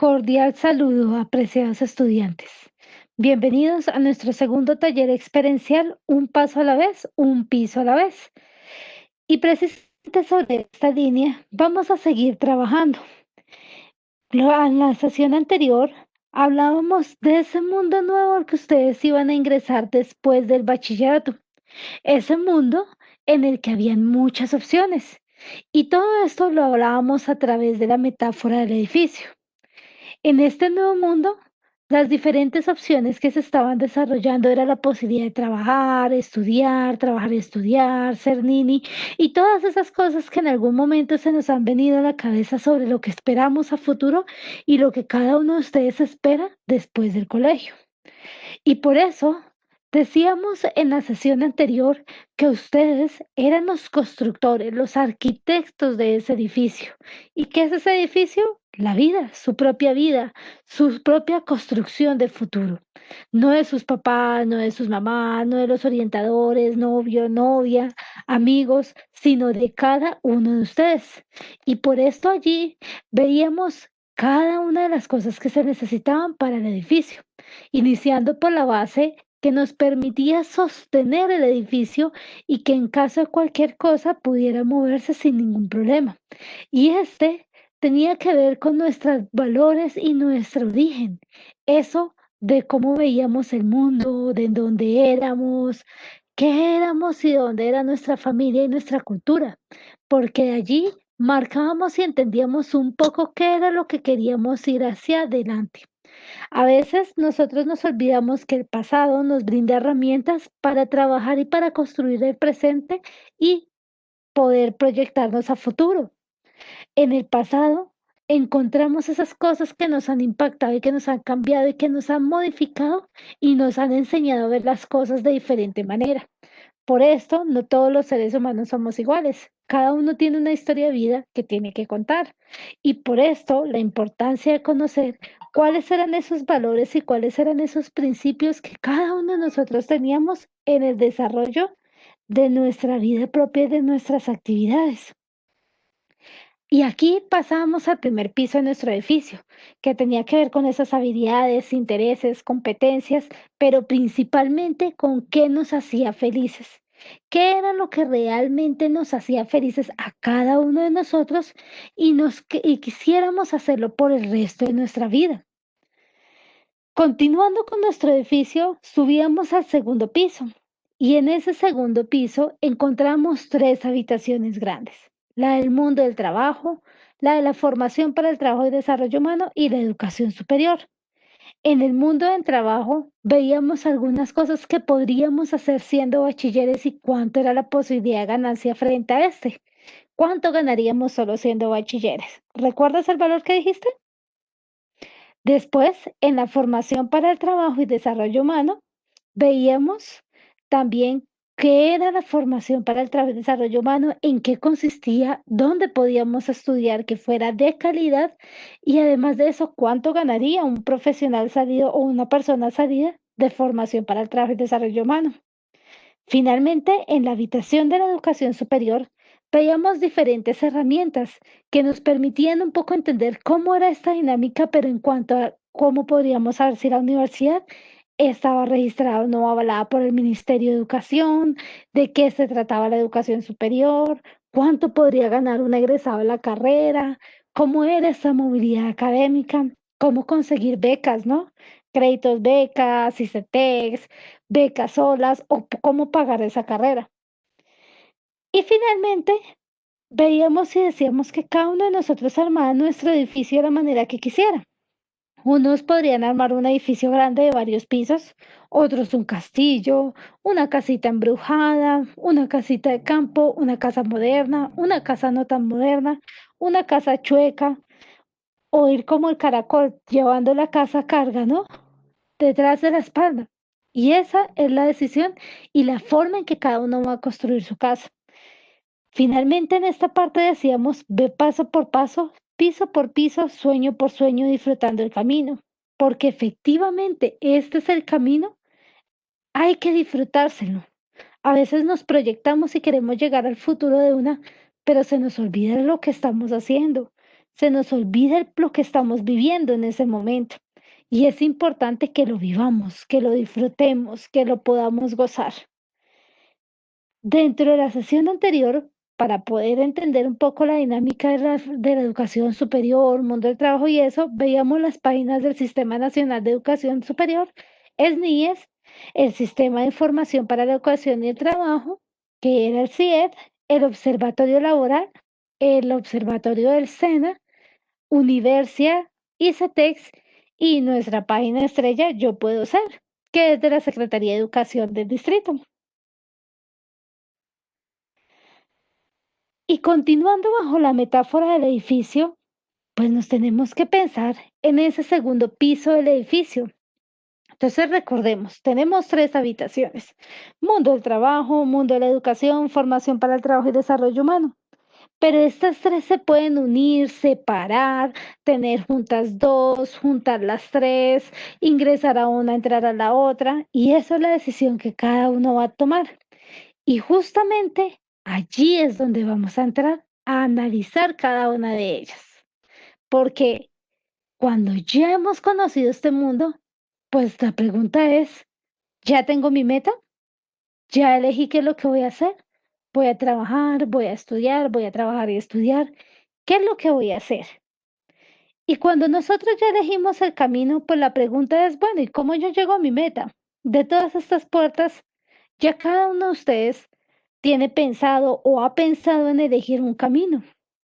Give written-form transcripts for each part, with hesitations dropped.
Cordial saludo, apreciados estudiantes. Bienvenidos a nuestro segundo taller experiencial, Un paso a la vez, un piso a la vez. Y precisamente sobre esta línea vamos a seguir trabajando. En la sesión anterior hablábamos de ese mundo nuevo al que ustedes iban a ingresar después del bachillerato. Ese mundo en el que habían muchas opciones. Y todo esto lo hablábamos a través de la metáfora del edificio. En este nuevo mundo, las diferentes opciones que se estaban desarrollando era la posibilidad de trabajar, estudiar, ser nini y todas esas cosas que en algún momento se nos han venido a la cabeza sobre lo que esperamos a futuro y lo que cada uno de ustedes espera después del colegio. Y por eso decíamos en la sesión anterior que ustedes eran los constructores, los arquitectos de ese edificio. ¿Y qué es ese edificio? La vida, su propia construcción de futuro. No de sus papás, no de sus mamás, no de los orientadores, novio, novia, amigos, sino de cada uno de ustedes. Y por esto allí veíamos cada una de las cosas que se necesitaban para el edificio, iniciando por la base que nos permitía sostener el edificio y que en caso de cualquier cosa pudiera moverse sin ningún problema. Y este tenía que ver con nuestros valores y nuestro origen. Eso de cómo veíamos el mundo, de dónde éramos, qué éramos y dónde era nuestra familia y nuestra cultura, porque de allí marcábamos y entendíamos un poco qué era lo que queríamos ir hacia adelante. A veces nosotros nos olvidamos que el pasado nos brinda herramientas para trabajar y para construir el presente y poder proyectarnos a futuro. En el pasado encontramos esas cosas que nos han impactado y que nos han cambiado y que nos han modificado y nos han enseñado a ver las cosas de diferente manera. Por esto, no todos los seres humanos somos iguales. Cada uno tiene una historia de vida que tiene que contar. Y por esto, la importancia de conocer cuáles eran esos valores y cuáles eran esos principios que cada uno de nosotros teníamos en el desarrollo de nuestra vida propia y de nuestras actividades. Y aquí pasábamos al primer piso de nuestro edificio, que tenía que ver con esas habilidades, intereses, competencias, pero principalmente con qué nos hacía felices. ¿Qué era lo que realmente nos hacía felices a cada uno de nosotros y quisiéramos hacerlo por el resto de nuestra vida? Continuando con nuestro edificio, subíamos al segundo piso y en ese segundo piso encontramos tres habitaciones grandes: la del mundo del trabajo, la de la formación para el trabajo y desarrollo humano y la educación superior. En el mundo del trabajo veíamos algunas cosas que podríamos hacer siendo bachilleres y cuánto era la posibilidad de ganancia frente a este. ¿Cuánto ganaríamos solo siendo bachilleres? ¿Recuerdas el valor que dijiste? Después, en la formación para el trabajo y desarrollo humano, veíamos también qué era la formación para el trabajo y desarrollo humano, en qué consistía, dónde podíamos estudiar que fuera de calidad y además de eso, cuánto ganaría un profesional salido o una persona salida de formación para el trabajo y desarrollo humano. Finalmente, en la habitación de la educación superior, veíamos diferentes herramientas que nos permitían un poco entender cómo era esta dinámica, pero en cuanto a cómo podríamos saber si la universidad estaba registrada o no avalada por el Ministerio de Educación, de qué se trataba la educación superior, cuánto podría ganar un egresado de la carrera, cómo era esa movilidad académica, cómo conseguir becas, ¿no? Créditos, becas, ICETEX, becas solas o cómo pagar esa carrera. Y finalmente veíamos y decíamos que cada uno de nosotros armaba nuestro edificio de la manera que quisiera. Unos podrían armar un edificio grande de varios pisos, otros un castillo, una casita embrujada, una casita de campo, una casa moderna, una casa no tan moderna, una casa chueca, o ir como el caracol llevando la casa a carga, ¿no? Detrás de la espalda. Y esa es la decisión y la forma en que cada uno va a construir su casa. Finalmente, en esta parte decíamos, ve paso por paso, piso por piso, sueño por sueño, disfrutando el camino. Porque efectivamente este es el camino, hay que disfrutárselo. A veces nos proyectamos y queremos llegar al futuro de una, pero se nos olvida lo que estamos haciendo. se nos olvida lo que estamos viviendo en ese momento. Y es importante que lo vivamos, que lo disfrutemos, que lo podamos gozar. Dentro de la sesión anterior, para poder entender un poco la dinámica de la educación superior, mundo del trabajo y eso, veíamos las páginas del Sistema Nacional de Educación Superior, SNIES, el Sistema de Información para la Educación y el Trabajo, que era el CIED, el Observatorio Laboral, el Observatorio del SENA, Universia, ICETEX y nuestra página estrella Yo Puedo Ser, que es de la Secretaría de Educación del distrito. Y continuando bajo la metáfora del edificio, pues nos tenemos que pensar en ese segundo piso del edificio. Entonces recordemos, tenemos tres habitaciones: mundo del trabajo, mundo de la educación, formación para el trabajo y desarrollo humano. Pero estas tres se pueden unir, separar, tener juntas dos, juntar las tres, ingresar a una, entrar a la otra, y esa es la decisión que cada uno va a tomar. Y justamente allí es donde vamos a entrar a analizar cada una de ellas, porque cuando ya hemos conocido este mundo, pues la pregunta es, ¿ya tengo mi meta? ¿Ya elegí qué es lo que voy a hacer? Voy a trabajar, voy a estudiar, voy a trabajar y estudiar. ¿Qué es lo que voy a hacer? Y cuando nosotros ya elegimos el camino, pues la pregunta es, bueno, ¿y cómo yo llego a mi meta? De todas estas puertas, ya cada uno de ustedes tiene pensado o ha pensado en elegir un camino.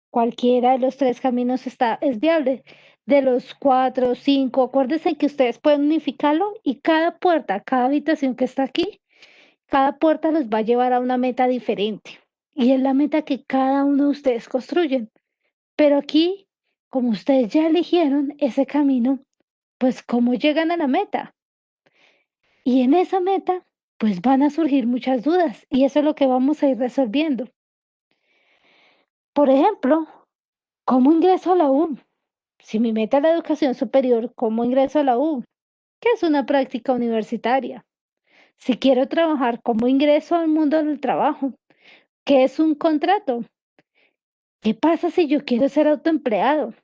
Cualquiera de los tres caminos es viable. De los cuatro, cinco, acuérdense que ustedes pueden unificarlo y cada puerta, cada habitación que está aquí, cada puerta los va a llevar a una meta diferente. Y es la meta que cada uno de ustedes construyen. Pero aquí, como ustedes ya eligieron ese camino, pues ¿cómo llegan a la meta? Y en esa meta, pues van a surgir muchas dudas y eso es lo que vamos a ir resolviendo. Por ejemplo, ¿cómo ingreso a la U? Si mi meta es la educación superior, ¿cómo ingreso a la U? ¿Qué es una práctica universitaria? Si quiero trabajar, ¿cómo ingreso al mundo del trabajo? ¿Qué es un contrato? ¿Qué pasa si yo quiero ser autoempleado?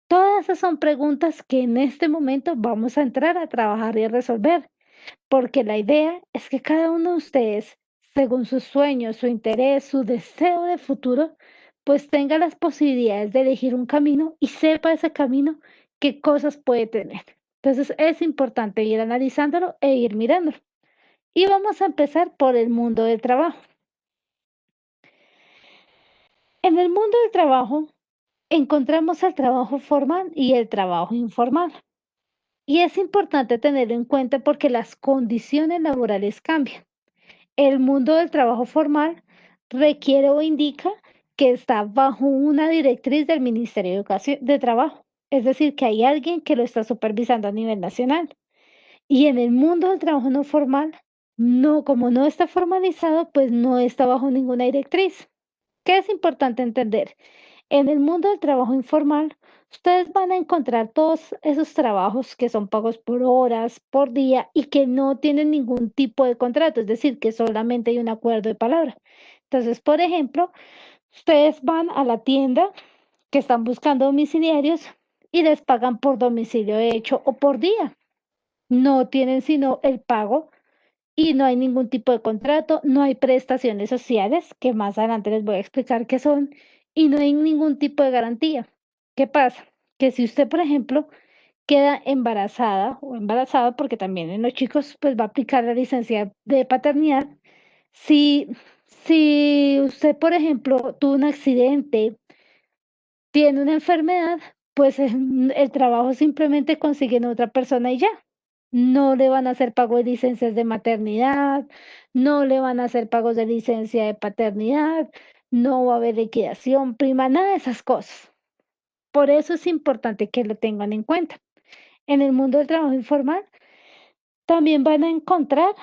Todas esas son preguntas que en este momento vamos a entrar a trabajar y a resolver, porque la idea es que cada uno de ustedes, según sus sueños, su interés, su deseo de futuro, pues tenga las posibilidades de elegir un camino y sepa ese camino qué cosas puede tener. Entonces es importante ir analizándolo e ir mirándolo. Y vamos a empezar por el mundo del trabajo. En el mundo del trabajo encontramos el trabajo formal y el trabajo informal. Y es importante tenerlo en cuenta porque las condiciones laborales cambian. El mundo del trabajo formal requiere o indica que está bajo una directriz del Ministerio de Educación de Trabajo, es decir, que hay alguien que lo está supervisando a nivel nacional. Y en el mundo del trabajo no formal, no, como no está formalizado, pues no está bajo ninguna directriz. ¿Qué es importante entender? En el mundo del trabajo informal, ustedes van a encontrar todos esos trabajos que son pagos por horas, por día y que no tienen ningún tipo de contrato, es decir, que solamente hay un acuerdo de palabra. Entonces, por ejemplo, ustedes van a la tienda que están buscando domiciliarios y les pagan por domicilio hecho o por día. No tienen sino el pago y no hay ningún tipo de contrato, no hay prestaciones sociales, que más adelante les voy a explicar qué son, y no hay ningún tipo de garantía. ¿Qué pasa? Que si usted, por ejemplo, queda embarazada o embarazada, porque también en los chicos pues va a aplicar la licencia de paternidad, si, si usted, por ejemplo, tuvo un accidente, tiene una enfermedad, pues el trabajo simplemente consiguen a otra persona y ya. No le van a hacer pago de licencias de maternidad, no le van a hacer pagos de licencia de paternidad, no va a haber liquidación prima, nada de esas cosas. Por eso es importante que lo tengan en cuenta. En el mundo del trabajo informal también van a encontrar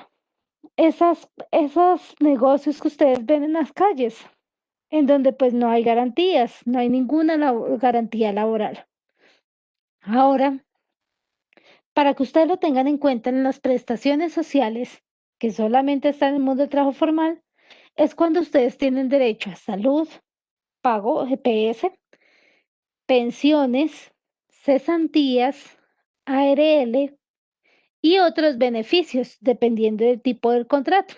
esos negocios que ustedes ven en las calles, en donde pues no hay garantías, no hay ninguna garantía laboral. Ahora, para que ustedes lo tengan en cuenta en las prestaciones sociales, que solamente están en el mundo del trabajo formal, es cuando ustedes tienen derecho a salud, pago GPS, pensiones, cesantías, ARL y otros beneficios, dependiendo del tipo del contrato.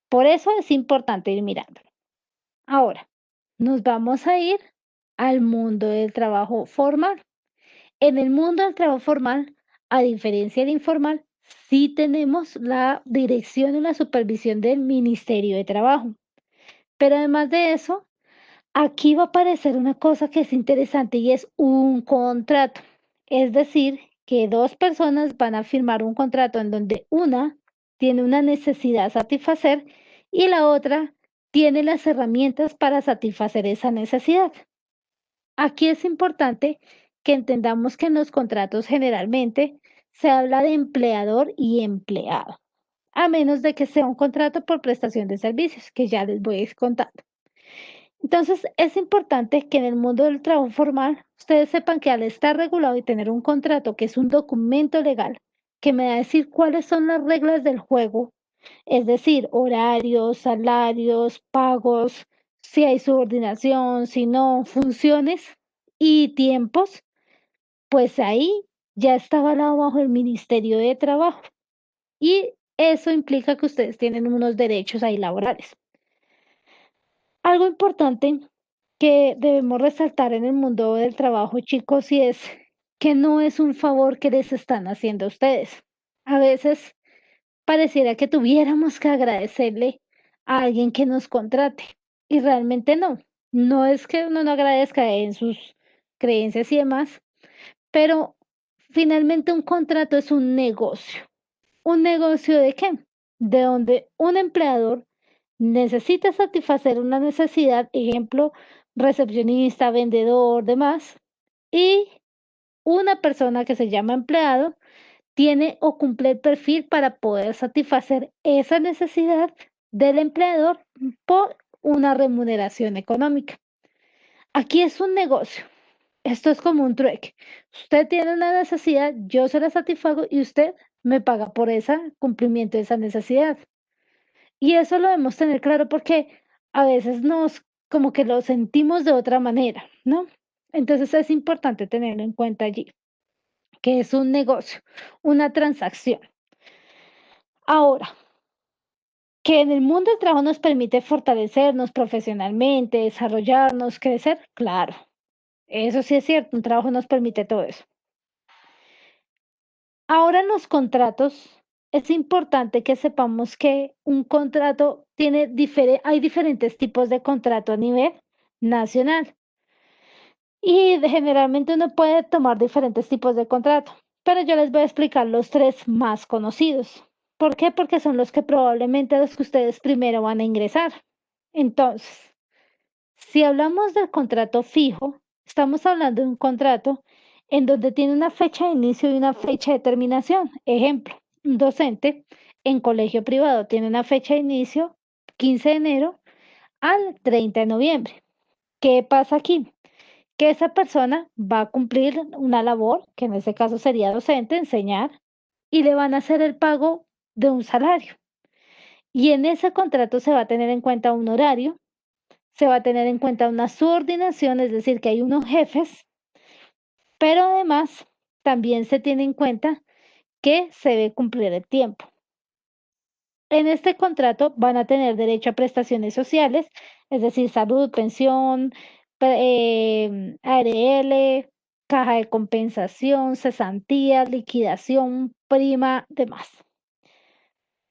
Por eso es importante ir mirando. Ahora, nos vamos a ir al mundo del trabajo formal. En el mundo del trabajo formal, a diferencia del informal, sí tenemos la dirección y la supervisión del Ministerio de Trabajo. Pero además de eso, aquí va a aparecer una cosa que es interesante y es un contrato. Es decir, que dos personas van a firmar un contrato en donde una tiene una necesidad a satisfacer y la otra tiene las herramientas para satisfacer esa necesidad. Aquí es importante que entendamos que en los contratos generalmente se habla de empleador y empleado, a menos de que sea un contrato por prestación de servicios, que ya les voy a ir contando. Entonces, es importante que en el mundo del trabajo formal ustedes sepan que al estar regulado y tener un contrato, que es un documento legal, que me va a decir cuáles son las reglas del juego, es decir, horarios, salarios, pagos, si hay subordinación, si no, funciones y tiempos, pues ahí ya está avalado bajo el Ministerio de Trabajo y eso implica que ustedes tienen unos derechos ahí laborales. Algo importante que debemos resaltar en el mundo del trabajo, chicos, y es que no es un favor que les están haciendo a ustedes. A veces pareciera que tuviéramos que agradecerle a alguien que nos contrate y realmente no. No es que uno no agradezca en sus creencias y demás, pero finalmente un contrato es un negocio. ¿Un negocio de qué? De donde un empleador necesita satisfacer una necesidad, ejemplo, recepcionista, vendedor, demás, y una persona que se llama empleado tiene o cumple el perfil para poder satisfacer esa necesidad del empleador por una remuneración económica. Aquí es un negocio. Esto es como un trueque. Usted tiene una necesidad, yo se la satisfago y usted me paga por ese cumplimiento de esa necesidad. Y eso lo debemos tener claro porque a veces nos como que lo sentimos de otra manera, ¿no? Entonces es importante tenerlo en cuenta allí, que es un negocio, una transacción. Ahora, que en el mundo del trabajo nos permite fortalecernos profesionalmente, desarrollarnos, crecer, claro, eso sí es cierto, un trabajo nos permite todo eso. Ahora en los contratos es importante que sepamos que un contrato hay diferentes tipos de contrato a nivel nacional y generalmente uno puede tomar diferentes tipos de contrato, pero yo les voy a explicar los tres más conocidos. ¿Por qué? Porque son los que probablemente los que ustedes primero van a ingresar. Entonces, si hablamos del contrato fijo, estamos hablando de un contrato en donde tiene una fecha de inicio y una fecha de terminación. Ejemplo, un docente en colegio privado tiene una fecha de inicio 15 de enero al 30 de noviembre. ¿Qué pasa aquí? Que esa persona va a cumplir una labor, que en este caso sería docente, enseñar, y le van a hacer el pago de un salario. Y en ese contrato se va a tener en cuenta un horario, se va a tener en cuenta una subordinación, es decir, que hay unos jefes, pero además también se tiene en cuenta que se debe cumplir el tiempo. En este contrato van a tener derecho a prestaciones sociales, es decir, salud, pensión, ARL, caja de compensación, cesantía, liquidación, prima, demás.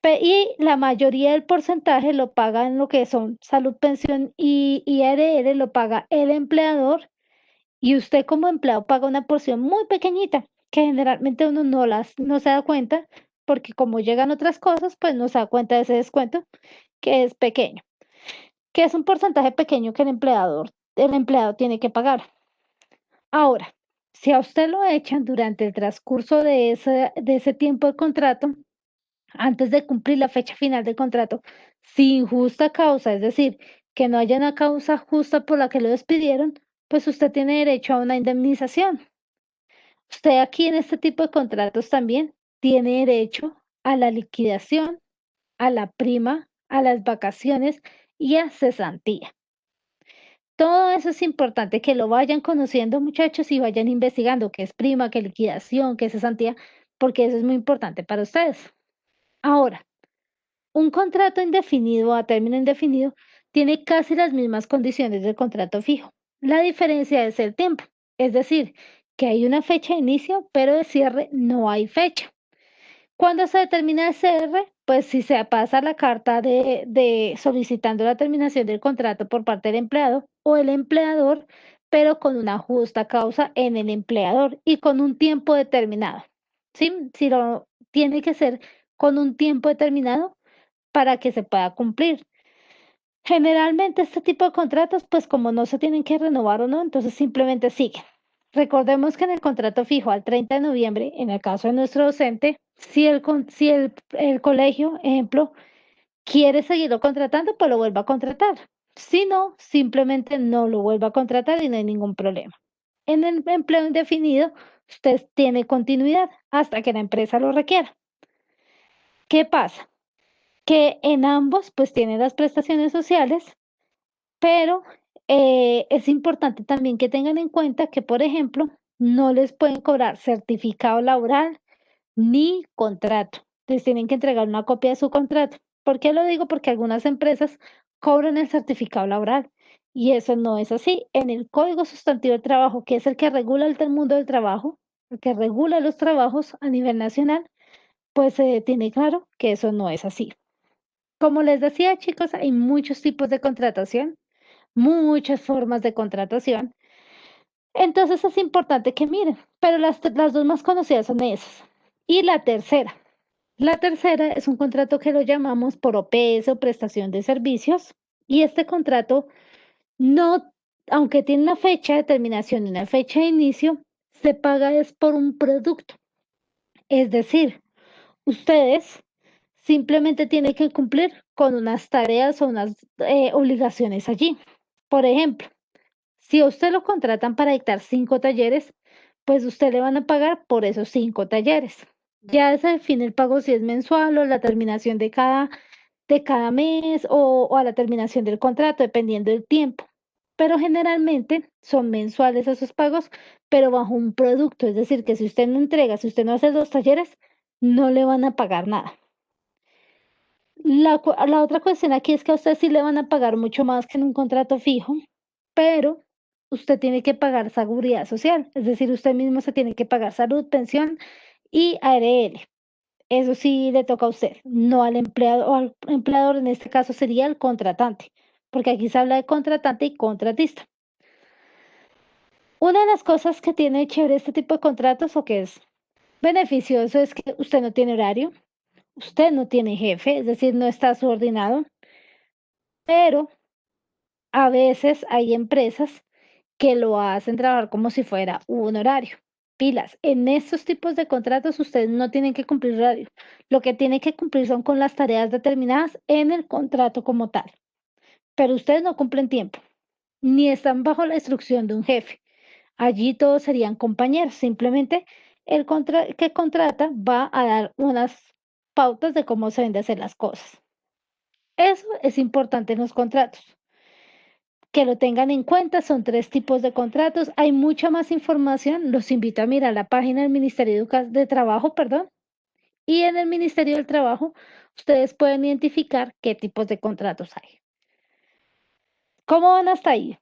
Y la mayoría del porcentaje lo pagan lo que son salud, pensión y ARL, lo paga el empleador y usted como empleado paga una porción muy pequeñita que generalmente uno no se da cuenta porque como llegan otras cosas, pues no se da cuenta de ese descuento que es pequeño, que es un porcentaje pequeño que el empleado tiene que pagar. Ahora, si a usted lo echan durante el transcurso de ese tiempo de contrato, antes de cumplir la fecha final del contrato, sin justa causa, es decir, que no haya una causa justa por la que lo despidieron, pues usted tiene derecho a una indemnización. Usted aquí en este tipo de contratos también tiene derecho a la liquidación, a la prima, a las vacaciones y a cesantía. Todo eso es importante que lo vayan conociendo, muchachos, y vayan investigando qué es prima, qué liquidación, qué es cesantía, porque eso es muy importante para ustedes. Ahora, un contrato indefinido a término indefinido tiene casi las mismas condiciones del contrato fijo. La diferencia es el tiempo, es decir, que hay una fecha de inicio, pero de cierre no hay fecha. Cuando se determina el CR, pues si se pasa la carta de solicitando la terminación del contrato por parte del empleado o el empleador, pero con una justa causa en el empleador y con un tiempo determinado. ¿Sí? Si lo tiene que ser con un tiempo determinado para que se pueda cumplir. Generalmente este tipo de contratos, pues como no se tienen que renovar o no, entonces simplemente siguen. Recordemos que en el contrato fijo al 30 de noviembre, en el caso de nuestro docente, si el colegio, ejemplo, quiere seguirlo contratando, pues lo vuelva a contratar. Si no, simplemente no lo vuelva a contratar y no hay ningún problema. En el empleo indefinido, usted tiene continuidad hasta que la empresa lo requiera. ¿Qué pasa? Que en ambos, pues tiene las prestaciones sociales, pero, es importante también que tengan en cuenta que, por ejemplo, no les pueden cobrar certificado laboral ni contrato. Les tienen que entregar una copia de su contrato. ¿Por qué lo digo? Porque algunas empresas cobran el certificado laboral y eso no es así. En el Código Sustantivo del Trabajo, que es el que regula el mundo del trabajo, el que regula los trabajos a nivel nacional, pues se tiene claro que eso no es así. Como les decía, chicos, hay muchos tipos de contratación, muchas formas de contratación. Entonces es importante que miren, pero las dos más conocidas son esas. Y la tercera es un contrato que lo llamamos por OPS o prestación de servicios. Y este contrato no, aunque tiene una fecha de terminación y una fecha de inicio, se paga es por un producto. Es decir, ustedes simplemente tienen que cumplir con unas tareas o unas obligaciones allí. Por ejemplo, si a usted lo contratan para dictar 5 talleres, pues usted le van a pagar por esos 5 talleres. Ya se define el pago si es mensual o la terminación de cada mes o a la terminación del contrato, dependiendo del tiempo. Pero generalmente son mensuales esos pagos, pero bajo un producto. Es decir, que si usted no entrega, si usted no hace 2 talleres, no le van a pagar nada. La otra cuestión aquí es que a usted sí le van a pagar mucho más que en un contrato fijo, pero usted tiene que pagar seguridad social, es decir, usted mismo se tiene que pagar salud, pensión y ARL. Eso sí le toca a usted, no al empleado o al empleador, en este caso sería el contratante, porque aquí se habla de contratante y contratista. Una de las cosas que tiene chévere este tipo de contratos o que es beneficioso es que usted no tiene horario, usted no tiene jefe, es decir, no está subordinado, pero a veces hay empresas que lo hacen trabajar como si fuera un horario. Pilas, en estos tipos de contratos ustedes no tienen que cumplir horario. Lo que tienen que cumplir son con las tareas determinadas en el contrato como tal. Pero ustedes no cumplen tiempo, ni están bajo la instrucción de un jefe. Allí todos serían compañeros. Simplemente el que contrata va a dar unas pautas de cómo se deben de hacer las cosas. Eso es importante en los contratos. Que lo tengan en cuenta, son 3 tipos de contratos. Hay mucha más información, los invito a mirar la página del Ministerio de Trabajo, perdón, y en el Ministerio del Trabajo ustedes pueden identificar qué tipos de contratos hay. ¿Cómo van hasta ahí?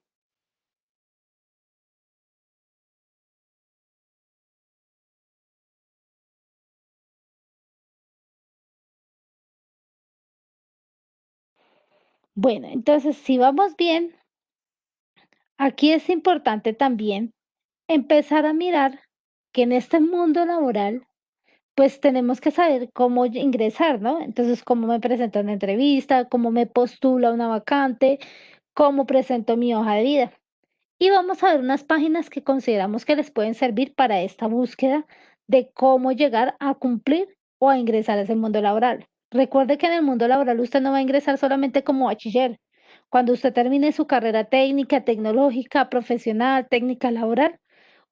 Bueno, entonces, si vamos bien, aquí es importante también empezar a mirar que en este mundo laboral, pues tenemos que saber cómo ingresar, ¿no? Entonces, cómo me presento en una entrevista, cómo me postulo a una vacante, cómo presento mi hoja de vida. Y vamos a ver unas páginas que consideramos que les pueden servir para esta búsqueda de cómo llegar a cumplir o a ingresar a ese mundo laboral. Recuerde que en el mundo laboral usted no va a ingresar solamente como bachiller. Cuando usted termine su carrera técnica, tecnológica, profesional, técnica laboral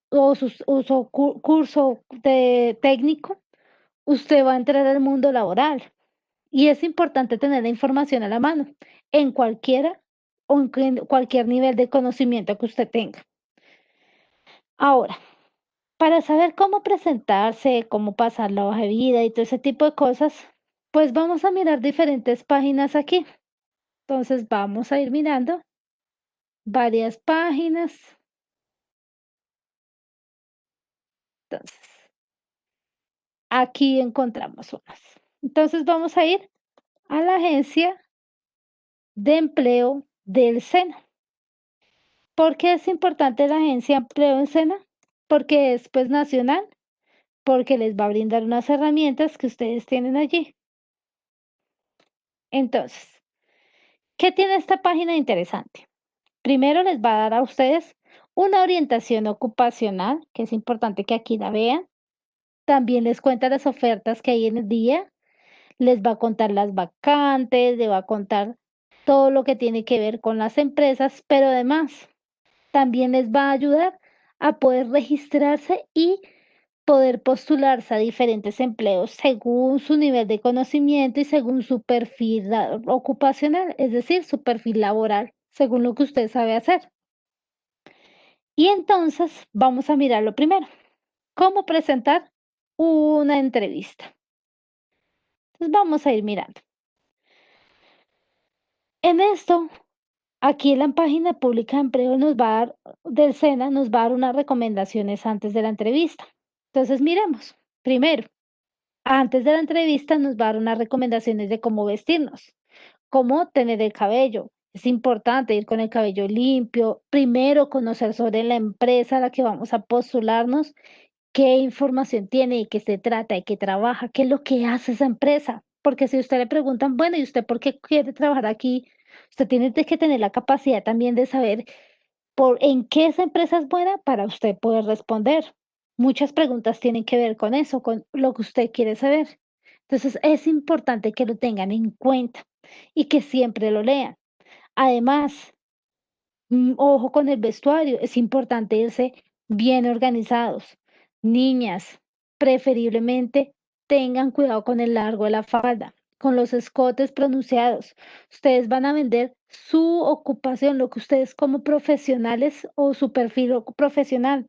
o su curso de técnico, usted va a entrar al mundo laboral. Y es importante tener la información a la mano en cualquiera o en cualquier nivel de conocimiento que usted tenga. Ahora, para saber cómo presentarse, cómo pasar la hoja de vida y todo ese tipo de cosas, pues vamos a mirar diferentes páginas aquí. Entonces vamos a ir mirando varias páginas. Entonces, aquí encontramos unas. Entonces vamos a ir a la agencia de empleo del SENA. ¿Por qué es importante la agencia de empleo del SENA? Porque es pues nacional, porque les va a brindar unas herramientas que ustedes tienen allí. Entonces, ¿qué tiene esta página interesante? Primero les va a dar a ustedes una orientación ocupacional, que es importante que aquí la vean. También les cuenta las ofertas que hay en el día, les va a contar las vacantes, les va a contar todo lo que tiene que ver con las empresas, pero además también les va a ayudar a poder registrarse y poder postularse a diferentes empleos según su nivel de conocimiento y según su perfil ocupacional, es decir, su perfil laboral, según lo que usted sabe hacer. Y entonces vamos a mirar lo primero, cómo presentar una entrevista. Entonces vamos a ir mirando. En esto, aquí en la página pública de empleo nos va a dar, del SENA, nos va a dar unas recomendaciones antes de la entrevista. Entonces miremos. Primero, antes de la entrevista nos va a dar unas recomendaciones de cómo vestirnos, cómo tener el cabello. Es importante ir con el cabello limpio, primero conocer sobre la empresa a la que vamos a postularnos, qué información tiene, de qué se trata, de qué trabaja, qué es lo que hace esa empresa. Porque si usted le preguntan, bueno, ¿y usted por qué quiere trabajar aquí? Usted tiene que tener la capacidad también de saber en qué esa empresa es buena para usted poder responder. Muchas preguntas tienen que ver con eso, con lo que usted quiere saber. Entonces es importante que lo tengan en cuenta y que siempre lo lean. Además, ojo con el vestuario, es importante irse bien organizados. Niñas, preferiblemente tengan cuidado con el largo de la falda, con los escotes pronunciados. Ustedes van a vender su ocupación, lo que ustedes como profesionales o su perfil profesional.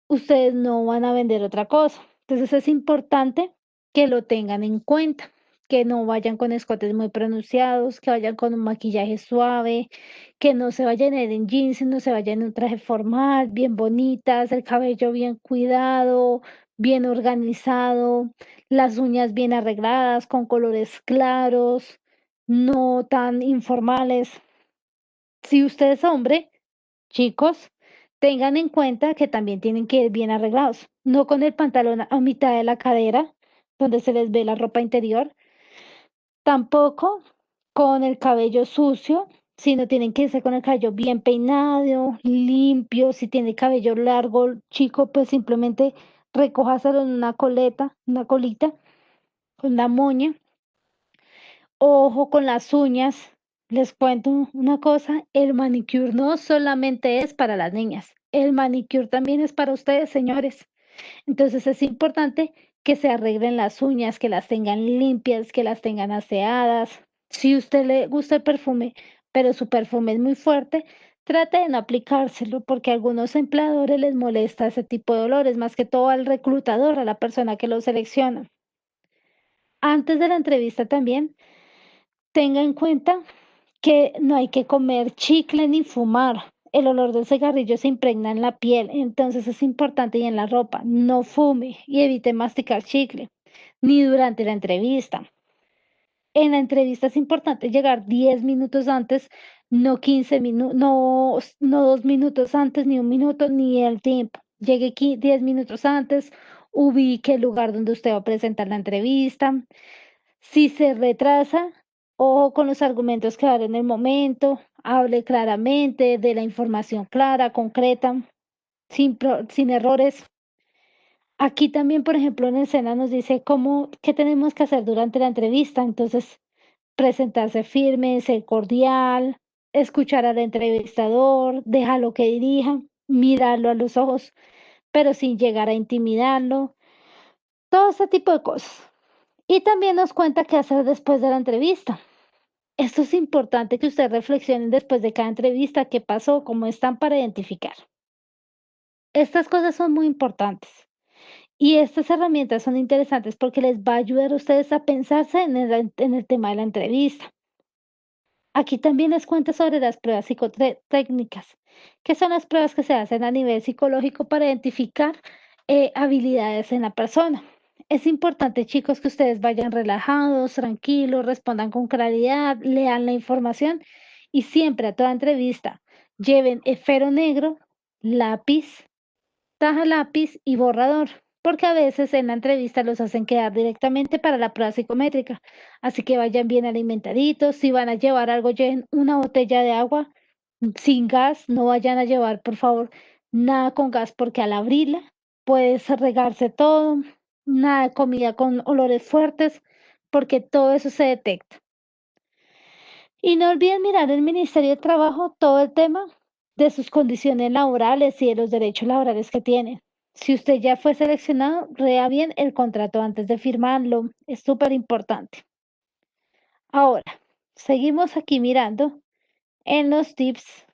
Ustedes no van a vender otra cosa. Entonces es importante que lo tengan en cuenta, que no vayan con escotes muy pronunciados, que vayan con un maquillaje suave, que no se vayan a ir en jeans, no se vayan en un traje formal, bien bonitas, el cabello bien cuidado, bien organizado, las uñas bien arregladas, con colores claros, no tan informales. Si usted es hombre, chicos, tengan en cuenta que también tienen que ir bien arreglados, no con el pantalón a mitad de la cadera, donde se les ve la ropa interior, tampoco con el cabello sucio, sino tienen que irse con el cabello bien peinado, limpio. Si tiene cabello largo, chico, pues simplemente recójaselo en una coleta, una colita, con la moña. Ojo con las uñas. Les cuento una cosa, el manicure no solamente es para las niñas, el manicure también es para ustedes, señores. Entonces es importante que se arreglen las uñas, que las tengan limpias, que las tengan aseadas. Si usted le gusta el perfume, pero su perfume es muy fuerte, trate de no aplicárselo porque a algunos empleadores les molesta ese tipo de olores, más que todo al reclutador, a la persona que lo selecciona. Antes de la entrevista también, tenga en cuenta que no hay que comer chicle ni fumar. El olor del cigarrillo se impregna en la piel, entonces es importante y en la ropa. No fume y evite masticar chicle, ni durante la entrevista. En la entrevista es importante llegar 10 minutos antes, no 15 minutos, no 2 minutos antes, ni un minuto, ni el tiempo. Llegue 10 minutos antes, ubique el lugar donde usted va a presentar la entrevista. Si se retrasa, ojo con los argumentos que dar en el momento, hable claramente de la información clara, concreta, sin errores. Aquí también, por ejemplo, en escena nos dice qué tenemos que hacer durante la entrevista. Entonces, presentarse firme, ser cordial, escuchar al entrevistador, déjalo que dirija, mirarlo a los ojos, pero sin llegar a intimidarlo, todo ese tipo de cosas. Y también nos cuenta qué hacer después de la entrevista. Esto es importante que ustedes reflexionen después de cada entrevista, qué pasó, cómo están para identificar. Estas cosas son muy importantes y estas herramientas son interesantes porque les va a ayudar a ustedes a pensarse en el tema de la entrevista. Aquí también les cuento sobre las pruebas psicotécnicas, que son las pruebas que se hacen a nivel psicológico para identificar habilidades en la persona. Es importante, chicos, que ustedes vayan relajados, tranquilos, respondan con claridad, lean la información y siempre a toda entrevista lleven esfero negro, lápiz, taja lápiz y borrador, porque a veces en la entrevista los hacen quedar directamente para la prueba psicométrica. Así que vayan bien alimentaditos, si van a llevar algo, lleven una botella de agua sin gas, no vayan a llevar, por favor, nada con gas, porque al abrirla puede regarse todo, nada de comida con olores fuertes, porque todo eso se detecta. Y no olviden mirar el Ministerio de Trabajo todo el tema de sus condiciones laborales y de los derechos laborales que tienen. Si usted ya fue seleccionado, lea bien el contrato antes de firmarlo. Es súper importante. Ahora, seguimos aquí mirando en los tips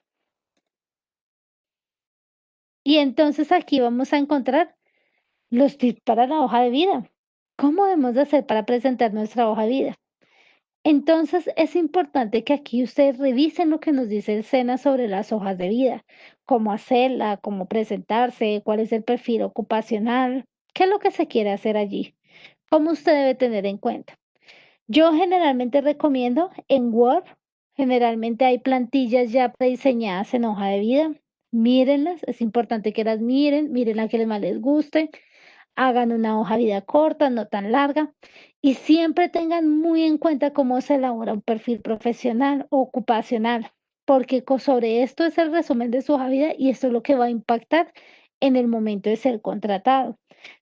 y entonces aquí vamos a encontrar los tips para la hoja de vida. ¿Cómo debemos de hacer para presentar nuestra hoja de vida? Entonces, es importante que aquí ustedes revisen lo que nos dice el SENA sobre las hojas de vida, cómo hacerla, cómo presentarse, cuál es el perfil ocupacional, qué es lo que se quiere hacer allí, cómo usted debe tener en cuenta. Yo generalmente recomiendo en Word, generalmente hay plantillas ya prediseñadas en hoja de vida. Mírenlas, es importante que las miren, miren la que más les guste, hagan una hoja de vida corta, no tan larga, y siempre tengan muy en cuenta cómo se elabora un perfil profesional o ocupacional, porque sobre esto es el resumen de su hoja de vida y esto es lo que va a impactar en el momento de ser contratado.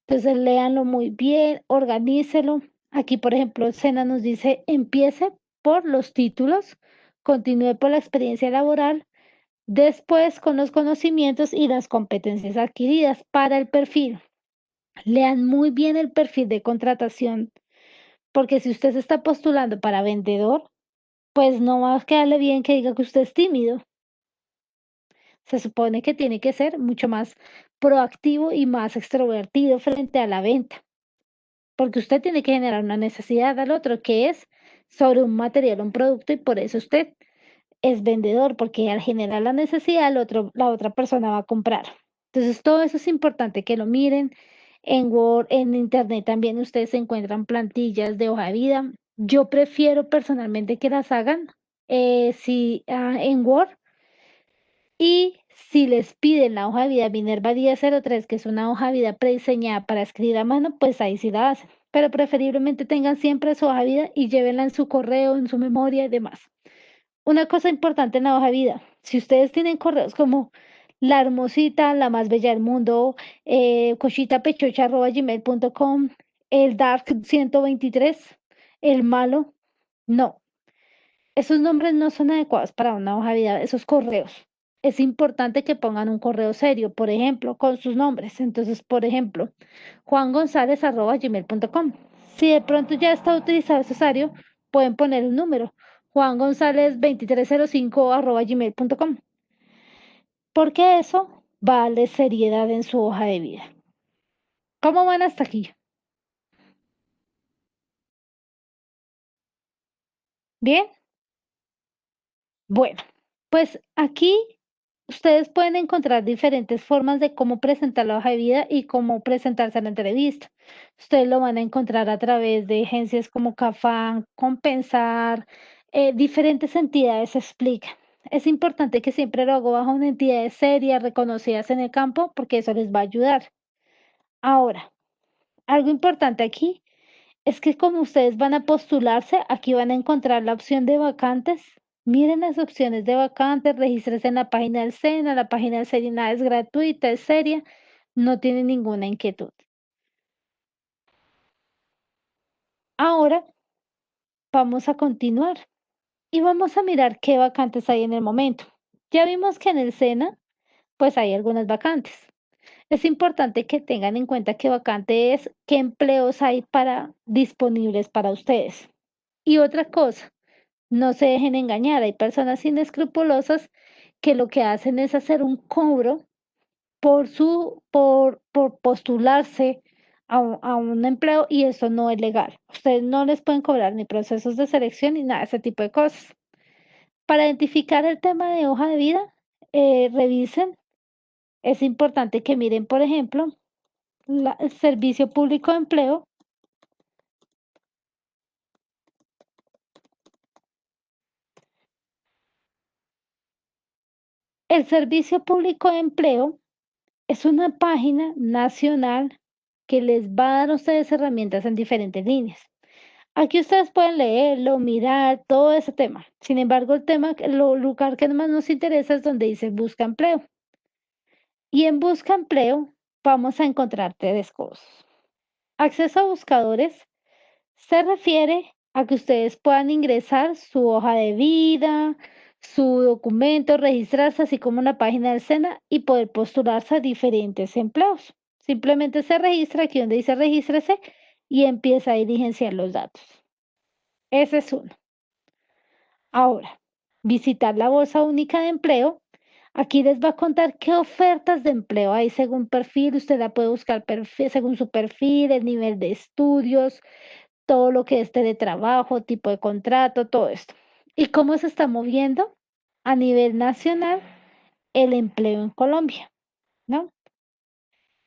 Entonces, léanlo muy bien, organícelo. Aquí, por ejemplo, Sena nos dice, empiece por los títulos, continúe por la experiencia laboral, después con los conocimientos y las competencias adquiridas para el perfil. Lean muy bien el perfil de contratación, porque si usted se está postulando para vendedor, pues no va a quedarle bien que diga que usted es tímido. Se supone que tiene que ser mucho más proactivo y más extrovertido frente a la venta, porque usted tiene que generar una necesidad al otro, que es sobre un material, un producto, y por eso usted es vendedor, porque al generar la necesidad, la otra persona va a comprar. Entonces, todo eso es importante que lo miren. En Word, en Internet también ustedes encuentran plantillas de hoja de vida. Yo prefiero personalmente que las hagan en Word y si les piden la hoja de vida Minerva 1003, que es una hoja de vida prediseñada para escribir a mano, pues ahí sí la hacen. Pero preferiblemente tengan siempre su hoja de vida y llévenla en su correo, en su memoria y demás. Una cosa importante en la hoja de vida, si ustedes tienen correos como la hermosita, la más bella del mundo, cochitapechocha@gmail.com, el dark 123, el malo, no, esos nombres no son adecuados para una hoja de vida, esos correos. Es importante que pongan un correo serio, por ejemplo, con sus nombres. Entonces, por ejemplo, juangonzalez@gmail.com. Si de pronto ya está utilizado ese usuario, pueden poner un número, juangonzalez2305@gmail.com, porque eso va a darle seriedad en su hoja de vida. ¿Cómo van hasta aquí? ¿Bien? Bueno, pues aquí ustedes pueden encontrar diferentes formas de cómo presentar la hoja de vida y cómo presentarse a la entrevista. Ustedes lo van a encontrar a través de agencias como Cafán, Compensar, diferentes entidades explican. Es importante que siempre lo hago bajo una entidad seria, reconocidas en el campo, porque eso les va a ayudar. Ahora, algo importante aquí es que como ustedes van a postularse, aquí van a encontrar la opción de vacantes. Miren las opciones de vacantes, regístrese en la página del SENA, la página del SENA es gratuita, es seria, no tiene ninguna inquietud. Ahora vamos a continuar y vamos a mirar qué vacantes hay en el momento. Ya vimos que en el SENA, pues hay algunas vacantes. Es importante que tengan en cuenta qué vacante es, qué empleos hay para disponibles para ustedes. Y otra cosa, No se dejen engañar, hay personas inescrupulosas que lo que hacen es hacer un cobro por postularse a un empleo y eso no es legal. Ustedes no les pueden cobrar ni procesos de selección ni nada de ese tipo de cosas. Para identificar el tema de hoja de vida, revisen, es importante que miren, por ejemplo, el Servicio Público de Empleo. El Servicio Público de Empleo es una página nacional que les va a dar a ustedes herramientas en diferentes líneas. Aquí ustedes pueden leerlo, mirar todo ese tema. Sin embargo, el tema, lo lugar que más nos interesa es donde dice busca empleo. Y en busca empleo vamos a encontrar tres cosas. Acceso a buscadores se refiere a que ustedes puedan ingresar su hoja de vida, su documento, registrarse, así como una página del SENA y poder postularse a diferentes empleos. Simplemente se registra aquí donde dice regístrese y empieza a diligenciar los datos. Ese es uno. Ahora, visitar la Bolsa Única de Empleo. Aquí les va a contar qué ofertas de empleo hay según perfil. Usted la puede buscar según su perfil, el nivel de estudios, todo lo que es teletrabajo, tipo de contrato, todo esto. ¿Y cómo se está moviendo a nivel nacional el empleo en Colombia? ¿No?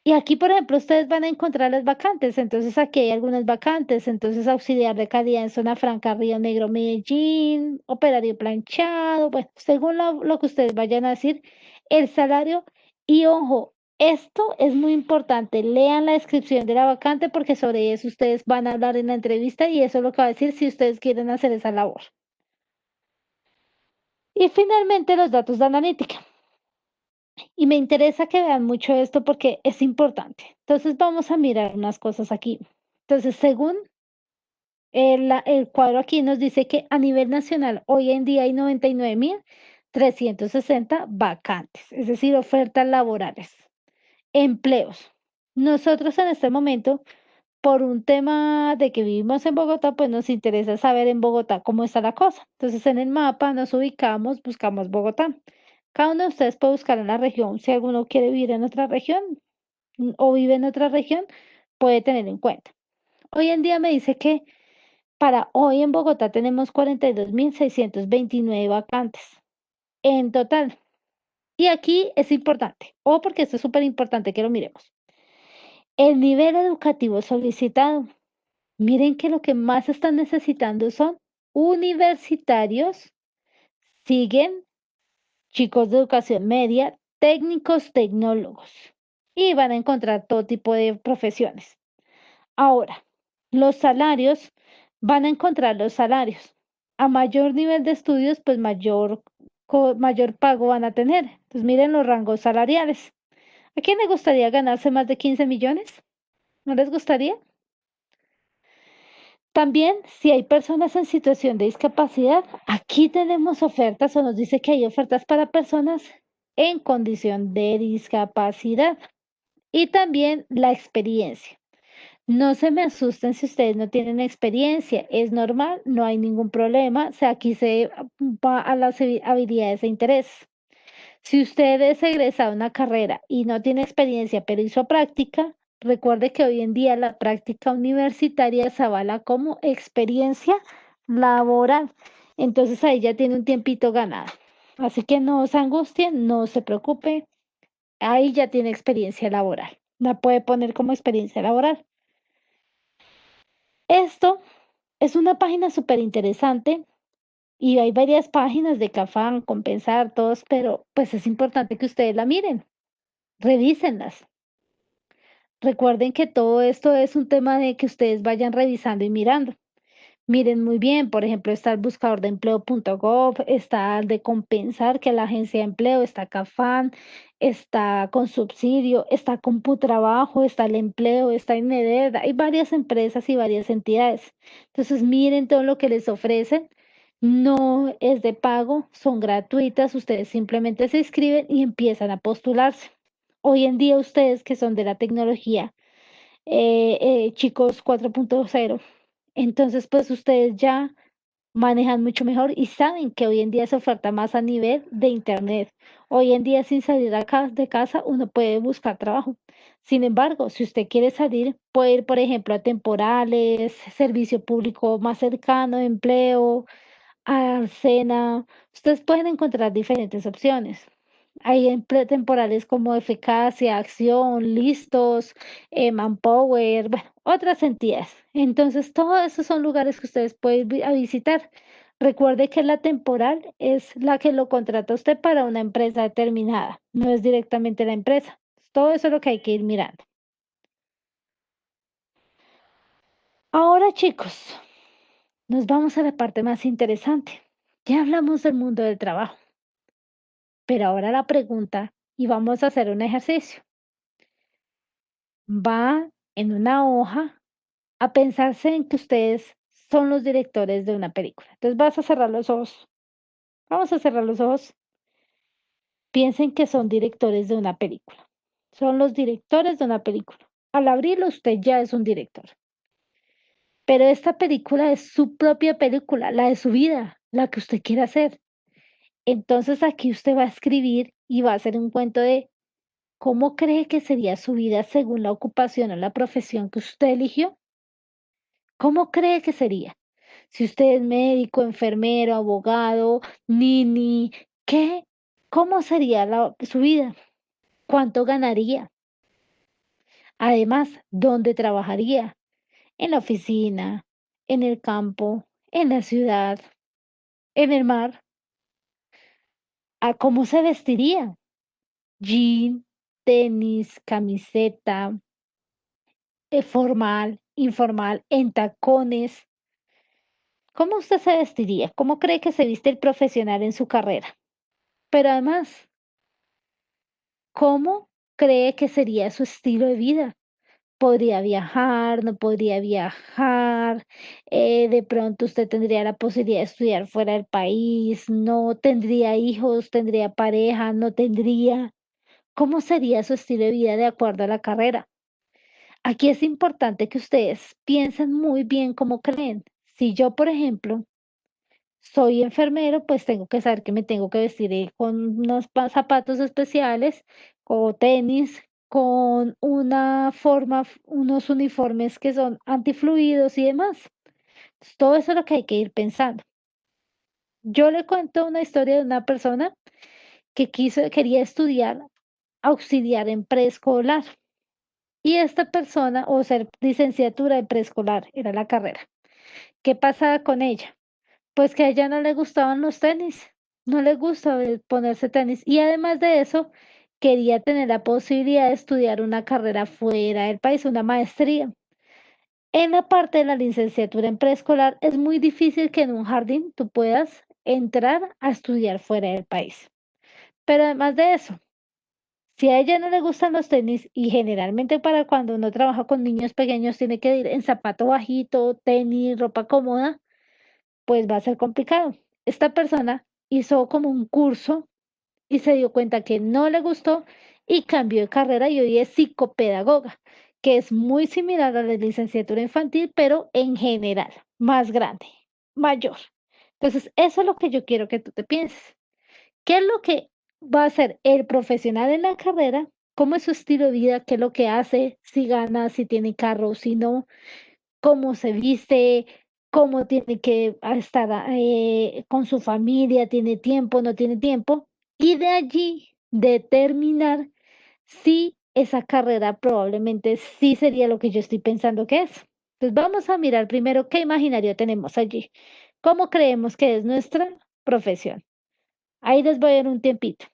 Y aquí, por ejemplo, ustedes van a encontrar las vacantes. Entonces, aquí hay algunas vacantes. Entonces, auxiliar de calidad en zona franca, Río Negro, Medellín, operario planchado. Bueno, según lo que ustedes vayan a decir, el salario. Y ojo, esto es muy importante. Lean la descripción de la vacante porque sobre eso ustedes van a hablar en la entrevista y eso es lo que va a decir si ustedes quieren hacer esa labor. Y finalmente, los datos de analítica. Y me interesa que vean mucho esto porque es importante. Entonces vamos a mirar unas cosas aquí. Entonces, según el cuadro aquí nos dice que a nivel nacional hoy en día hay 99.360 vacantes, es decir, ofertas laborales, empleos. Nosotros en este momento, por un tema de que vivimos en Bogotá, pues nos interesa saber en Bogotá cómo está la cosa. Entonces en el mapa nos ubicamos, buscamos Bogotá. Cada uno de ustedes puede buscar en la región. Si alguno quiere vivir en otra región o vive en otra región, puede tener en cuenta. Hoy en día me dice que para hoy en Bogotá tenemos 42.629 vacantes en total. Y aquí es importante, o porque esto es súper importante que lo miremos. El nivel educativo solicitado. Miren que lo que más están necesitando son universitarios, siguen chicos de educación media, técnicos, tecnólogos y van a encontrar todo tipo de profesiones. Ahora, los salarios, van a encontrar los salarios. A mayor nivel de estudios, pues mayor pago van a tener. Entonces, miren los rangos salariales. ¿A quién le gustaría ganarse más de 15 millones? ¿No les gustaría? También, si hay personas en situación de discapacidad, aquí tenemos ofertas o nos dice que hay ofertas para personas en condición de discapacidad. Y también la experiencia. No se me asusten si ustedes no tienen experiencia, es normal, no hay ningún problema. O sea, aquí se va a las habilidades e intereses. Si usted es egresado de una carrera y no tiene experiencia, pero hizo práctica, recuerde que hoy en día la práctica universitaria se avala como experiencia laboral. Entonces ahí ya tiene un tiempito ganado. Así que no se angustien, no se preocupe, ahí ya tiene experiencia laboral. La puede poner como experiencia laboral. Esto es una página súper interesante y hay varias páginas de Cafán, Compensar, todos, pero pues es importante que ustedes la miren, revísenlas. Recuerden que todo esto es un tema de que ustedes vayan revisando y mirando. Miren muy bien, por ejemplo, está el buscador de empleo.gov, está el de Compensar, que es la agencia de empleo, está Cafán, está con subsidio, está Computrabajo, está el empleo, está Ineded, hay varias empresas y varias entidades. Entonces, miren todo lo que les ofrecen. No es de pago, son gratuitas, ustedes simplemente se inscriben y empiezan a postularse. Hoy en día ustedes que son de la tecnología, chicos 4.0, entonces pues ustedes ya manejan mucho mejor y saben que hoy en día se oferta más a nivel de Internet. Hoy en día sin salir de casa uno puede buscar trabajo. Sin embargo, si usted quiere salir, puede ir, por ejemplo, a temporales, servicio público más cercano, empleo, Arcena, ustedes pueden encontrar diferentes opciones. Hay temporales como Eficacia, Acción, Listos, Manpower, bueno, otras entidades. Entonces, todos esos son lugares que ustedes pueden a visitar. Recuerde que la temporal es la que lo contrata a usted para una empresa determinada, no es directamente la empresa. Todo eso es lo que hay que ir mirando. Ahora, chicos, nos vamos a la parte más interesante. Ya hablamos del mundo del trabajo. Pero ahora la pregunta, y vamos a hacer un ejercicio. Va en una hoja a pensarse en que ustedes son los directores de una película. Entonces vas a cerrar los ojos. Vamos a cerrar los ojos. Piensen que son directores de una película. Son los directores de una película. Al abrirlo usted ya es un director. Pero esta película es su propia película, la de su vida, la que usted quiera hacer. Entonces aquí usted va a escribir y va a hacer un cuento de ¿cómo cree que sería su vida según la ocupación o la profesión que usted eligió? ¿Cómo cree que sería? Si usted es médico, enfermero, abogado, nini, ¿qué? ¿Cómo sería su vida? ¿Cuánto ganaría? Además, ¿dónde trabajaría? ¿En la oficina, en el campo, en la ciudad, en el mar? ¿A cómo se vestiría? Jean, tenis, camiseta, formal, informal, en tacones. ¿Cómo usted se vestiría? ¿Cómo cree que se viste el profesional en su carrera? Pero además, ¿cómo cree que sería su estilo de vida? ¿Podría viajar? ¿No podría viajar? De pronto usted tendría la posibilidad de estudiar fuera del país, no tendría hijos, tendría pareja, no tendría. ¿Cómo sería su estilo de vida de acuerdo a la carrera? Aquí es importante que ustedes piensen muy bien cómo creen. Si yo, por ejemplo, soy enfermero, pues tengo que saber que me tengo que vestir con unos zapatos especiales o tenis, con una forma, unos uniformes que son antifluidos y demás. Entonces, todo eso es lo que hay que ir pensando. Yo le cuento una historia de una persona que quería estudiar auxiliar en preescolar y esta persona, o ser licenciatura en preescolar, era la carrera. ¿Qué pasaba con ella? Pues que a ella no le gustaban los tenis, no le gusta ponerse tenis y además de eso, quería tener la posibilidad de estudiar una carrera fuera del país, una maestría. En la parte de la licenciatura en preescolar es muy difícil que en un jardín tú puedas entrar a estudiar fuera del país. Pero además de eso, si a ella no le gustan los tenis y generalmente para cuando uno trabaja con niños pequeños tiene que ir en zapato bajito, tenis, ropa cómoda, pues va a ser complicado. Esta persona hizo como un curso y se dio cuenta que no le gustó y cambió de carrera y hoy es psicopedagoga, que es muy similar a la licenciatura infantil, pero en general, más grande, mayor. Entonces, eso es lo que yo quiero que tú te pienses. ¿Qué es lo que va a hacer el profesional en la carrera? ¿Cómo es su estilo de vida? ¿Qué es lo que hace? Si gana, si tiene carro, si no, cómo se viste, cómo tiene que estar con su familia, tiene tiempo, no tiene tiempo, y de allí determinar si esa carrera probablemente sí sería lo que yo estoy pensando que es. Entonces vamos a mirar primero qué imaginario tenemos allí, cómo creemos que es nuestra profesión. Ahí les voy a dar un tiempito.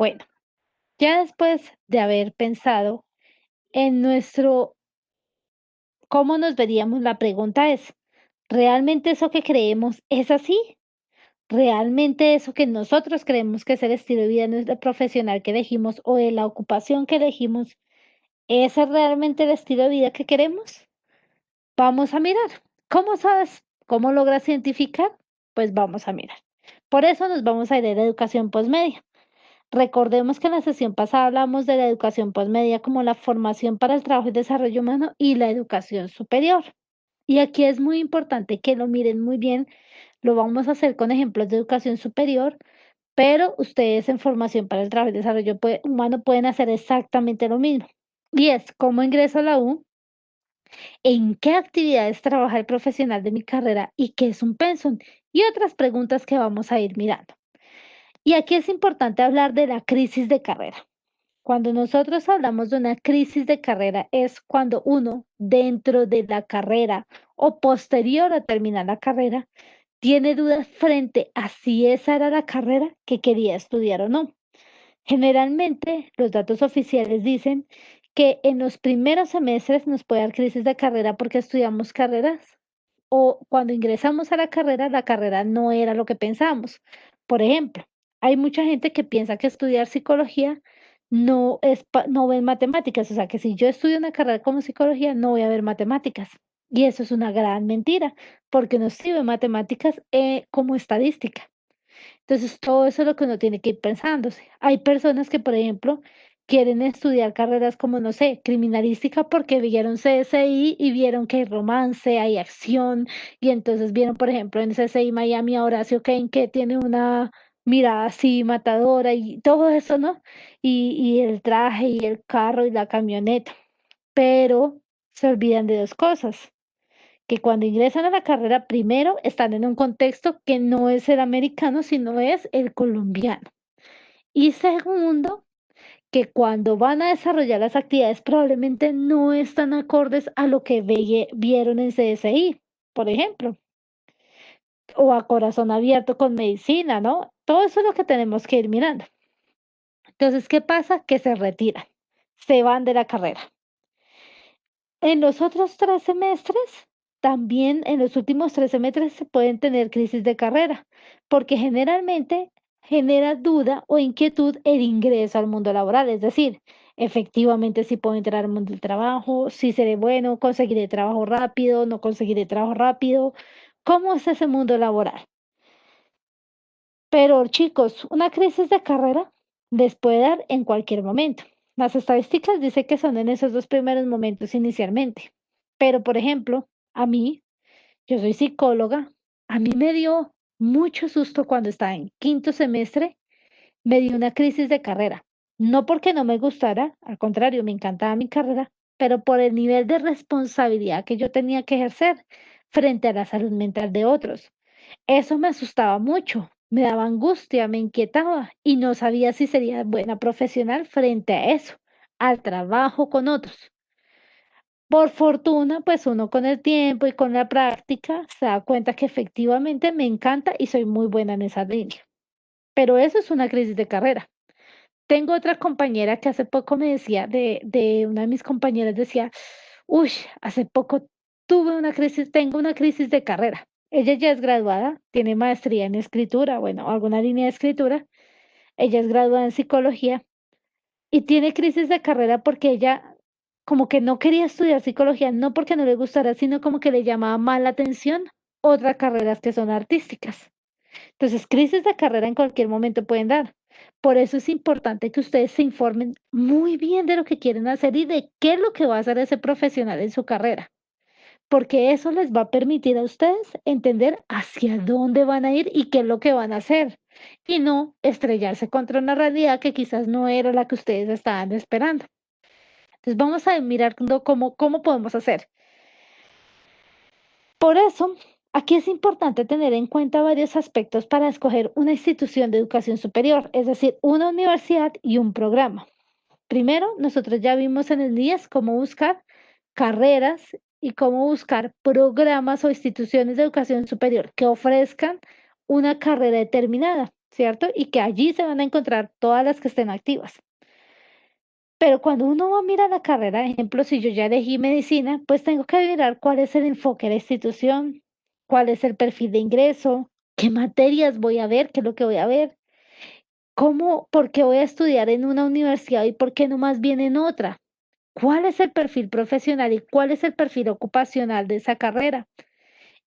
Bueno, ya después de haber pensado en nuestro cómo nos veríamos, la pregunta es, ¿realmente eso que creemos es así? ¿Realmente eso que nosotros creemos que es el estilo de vida nuestro profesional que elegimos o de la ocupación que elegimos, ese es realmente el estilo de vida que queremos? Vamos a mirar. ¿Cómo sabes? ¿Cómo logras identificar? Pues vamos a mirar. Por eso nos vamos a ir a la educación posmedia. Recordemos que en la sesión pasada hablamos de la educación posmedia como la formación para el trabajo y desarrollo humano y la educación superior. Y aquí es muy importante que lo miren muy bien. Lo vamos a hacer con ejemplos de educación superior, pero ustedes en formación para el trabajo y desarrollo humano pueden hacer exactamente lo mismo. Y es cómo ingreso a la U, en qué actividades trabaja el profesional de mi carrera y qué es un pensum y otras preguntas que vamos a ir mirando. Y aquí es importante hablar de la crisis de carrera. Cuando nosotros hablamos de una crisis de carrera es cuando uno dentro de la carrera o posterior a terminar la carrera tiene dudas frente a si esa era la carrera que quería estudiar o no. Generalmente, los datos oficiales dicen que en los primeros semestres nos puede dar crisis de carrera porque estudiamos carreras o cuando ingresamos a la carrera no era lo que pensamos. Por ejemplo, hay mucha gente que piensa que estudiar psicología no ven matemáticas, o sea, que si yo estudio una carrera como psicología no voy a ver matemáticas. Y eso es una gran mentira, porque no sirve matemáticas como estadística. Entonces, todo eso es lo que uno tiene que ir pensándose. Hay personas que, por ejemplo, quieren estudiar carreras como, no sé, criminalística porque vieron CSI y vieron que hay romance, hay acción, y entonces vieron, por ejemplo, en CSI Miami a Horacio Kane que tiene una mirada así matadora y todo eso, ¿no? Y el traje y el carro y la camioneta, pero se olvidan de dos cosas que cuando ingresan a la carrera, primero están en un contexto que no es el americano, sino es el colombiano. Y segundo, que cuando van a desarrollar las actividades probablemente no están acordes a lo que vieron en CSI, por ejemplo, o a corazón abierto con medicina, ¿no? Todo eso es lo que tenemos que ir mirando. Entonces, ¿qué pasa? Que se retiran, se van de la carrera. En los otros 3 semestres, también en los últimos 3 semestres se pueden tener crisis de carrera, porque generalmente genera duda o inquietud el ingreso al mundo laboral, es decir, efectivamente si puedo entrar al mundo del trabajo, si seré bueno, conseguiré trabajo rápido, no conseguiré trabajo rápido, ¿cómo es ese mundo laboral? Pero chicos, una crisis de carrera les puede dar en cualquier momento. Las estadísticas dicen que son en esos 2 primeros momentos inicialmente. Pero, por ejemplo, a mí, yo soy psicóloga, a mí me dio mucho susto cuando estaba en quinto semestre, me dio una crisis de carrera. No porque no me gustara, al contrario, me encantaba mi carrera, pero por el nivel de responsabilidad que yo tenía que ejercer frente a la salud mental de otros. Eso me asustaba mucho, me daba angustia, me inquietaba y no sabía si sería buena profesional frente a eso, al trabajo con otros. Por fortuna, pues uno con el tiempo y con la práctica se da cuenta que efectivamente me encanta y soy muy buena en esa línea. Pero eso es una crisis de carrera. Tengo otra compañera que hace poco me decía, de una de mis compañeras decía, uy, hace poco tuve una crisis, tengo una crisis de carrera. Ella ya es graduada, tiene maestría en escritura, bueno, alguna línea de escritura. Ella es graduada en psicología y tiene crisis de carrera porque ella como que no quería estudiar psicología, no porque no le gustara, sino como que le llamaba más la atención otras carreras que son artísticas. Entonces, crisis de carrera en cualquier momento pueden dar. Por eso es importante que ustedes se informen muy bien de lo que quieren hacer y de qué es lo que va a hacer ese profesional en su carrera, porque eso les va a permitir a ustedes entender hacia dónde van a ir y qué es lo que van a hacer, y no estrellarse contra una realidad que quizás no era la que ustedes estaban esperando. Entonces, vamos a mirar cómo podemos hacer. Por eso, aquí es importante tener en cuenta varios aspectos para escoger una institución de educación superior, es decir, una universidad y un programa. Primero, nosotros ya vimos en el NIES cómo buscar carreras y cómo buscar programas o instituciones de educación superior que ofrezcan una carrera determinada. ¿cierto? Y que allí se van a encontrar todas las que estén activas. Pero cuando uno va a mirar la carrera, ejemplo, si yo ya elegí medicina, pues tengo que mirar cuál es el enfoque de la institución, cuál es el perfil de ingreso, qué materias voy a ver, qué es lo que voy a ver, cómo, por qué voy a estudiar en una universidad y por qué no más bien en otra, cuál es el perfil profesional y cuál es el perfil ocupacional de esa carrera.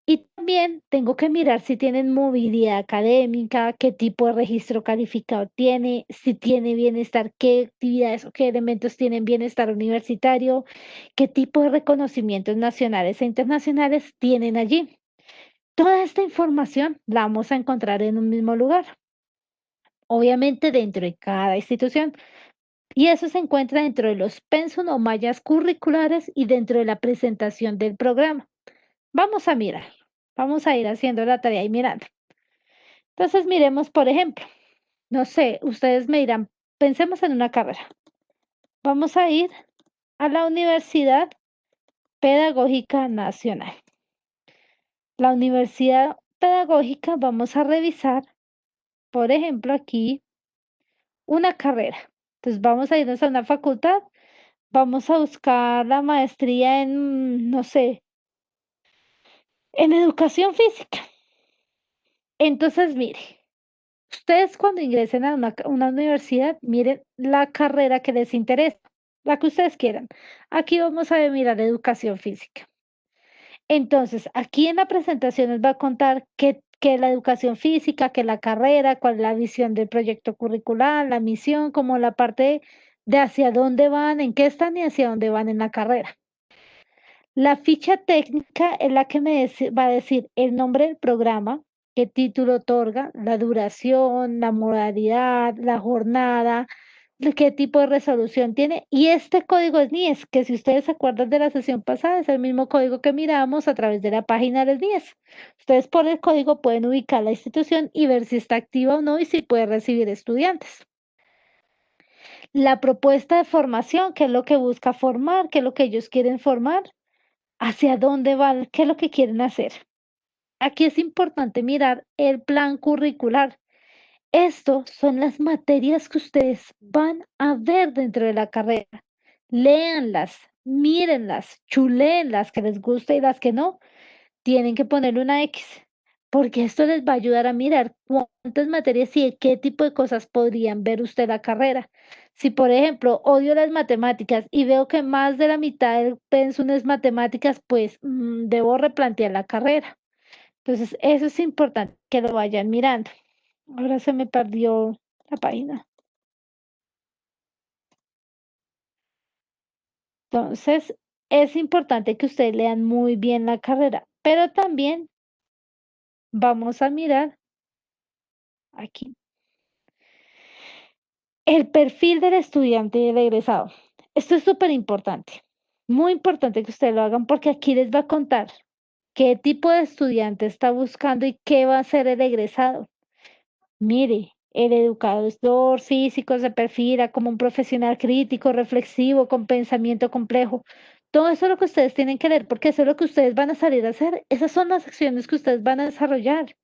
Y también tengo que mirar si tienen movilidad académica, qué tipo de registro calificado tiene, si tiene bienestar, qué actividades o qué elementos tienen bienestar universitario, qué tipo de reconocimientos nacionales e internacionales tienen allí. Toda esta información la vamos a encontrar en un mismo lugar, obviamente dentro de cada institución. Y eso se encuentra dentro de los pensum o mallas curriculares y dentro de la presentación del programa. Vamos a mirar, vamos a ir haciendo la tarea y mirando. Entonces, miremos, por ejemplo, no sé, ustedes me dirán, pensemos en una carrera. Vamos a ir a la Universidad Pedagógica Nacional. La Universidad Pedagógica, vamos a revisar, por ejemplo, aquí una carrera. Entonces, vamos a irnos a una facultad, vamos a buscar la maestría en, no sé, en educación física. Entonces, mire, ustedes cuando ingresen a una universidad, miren la carrera que les interesa, la que ustedes quieran. Aquí vamos a mirar educación física. Entonces, aquí en la presentación les va a contar qué la educación física, qué la carrera, cuál es la visión del proyecto curricular, la misión, como la parte de hacia dónde van, en qué están y hacia dónde van en la carrera. La ficha técnica es la que va a decir el nombre del programa, qué título otorga, la duración, la modalidad, la jornada, de qué tipo de resolución tiene. Y este código es NIES, que si ustedes se acuerdan de la sesión pasada, es el mismo código que miramos a través de la página del NIES. Ustedes por el código pueden ubicar la institución y ver si está activa o no y si puede recibir estudiantes. La propuesta de formación, qué es lo que busca formar, qué es lo que ellos quieren formar, hacia dónde van, qué es lo que quieren hacer. Aquí es importante mirar el plan curricular. Esto son las materias que ustedes van a ver dentro de la carrera. Léanlas, mírenlas, chuleen las que les guste y las que no, tienen que ponerle una X, porque esto les va a ayudar a mirar cuántas materias y de qué tipo de cosas podrían ver usted la carrera. Si, por ejemplo, odio las matemáticas y veo que más de la mitad del pensum es matemáticas, pues debo replantear la carrera. Entonces, eso es importante que lo vayan mirando. Ahora se me perdió la página. Entonces, es importante que ustedes lean muy bien la carrera, pero también vamos a mirar aquí el perfil del estudiante y del egresado. Esto es súper importante, muy importante que ustedes lo hagan porque aquí les va a contar qué tipo de estudiante está buscando y qué va a ser el egresado. Mire, el educador físico se perfila como un profesional crítico, reflexivo, con pensamiento complejo. Todo eso es lo que ustedes tienen que leer porque eso es lo que ustedes van a salir a hacer. Esas son las acciones que ustedes van a desarrollar.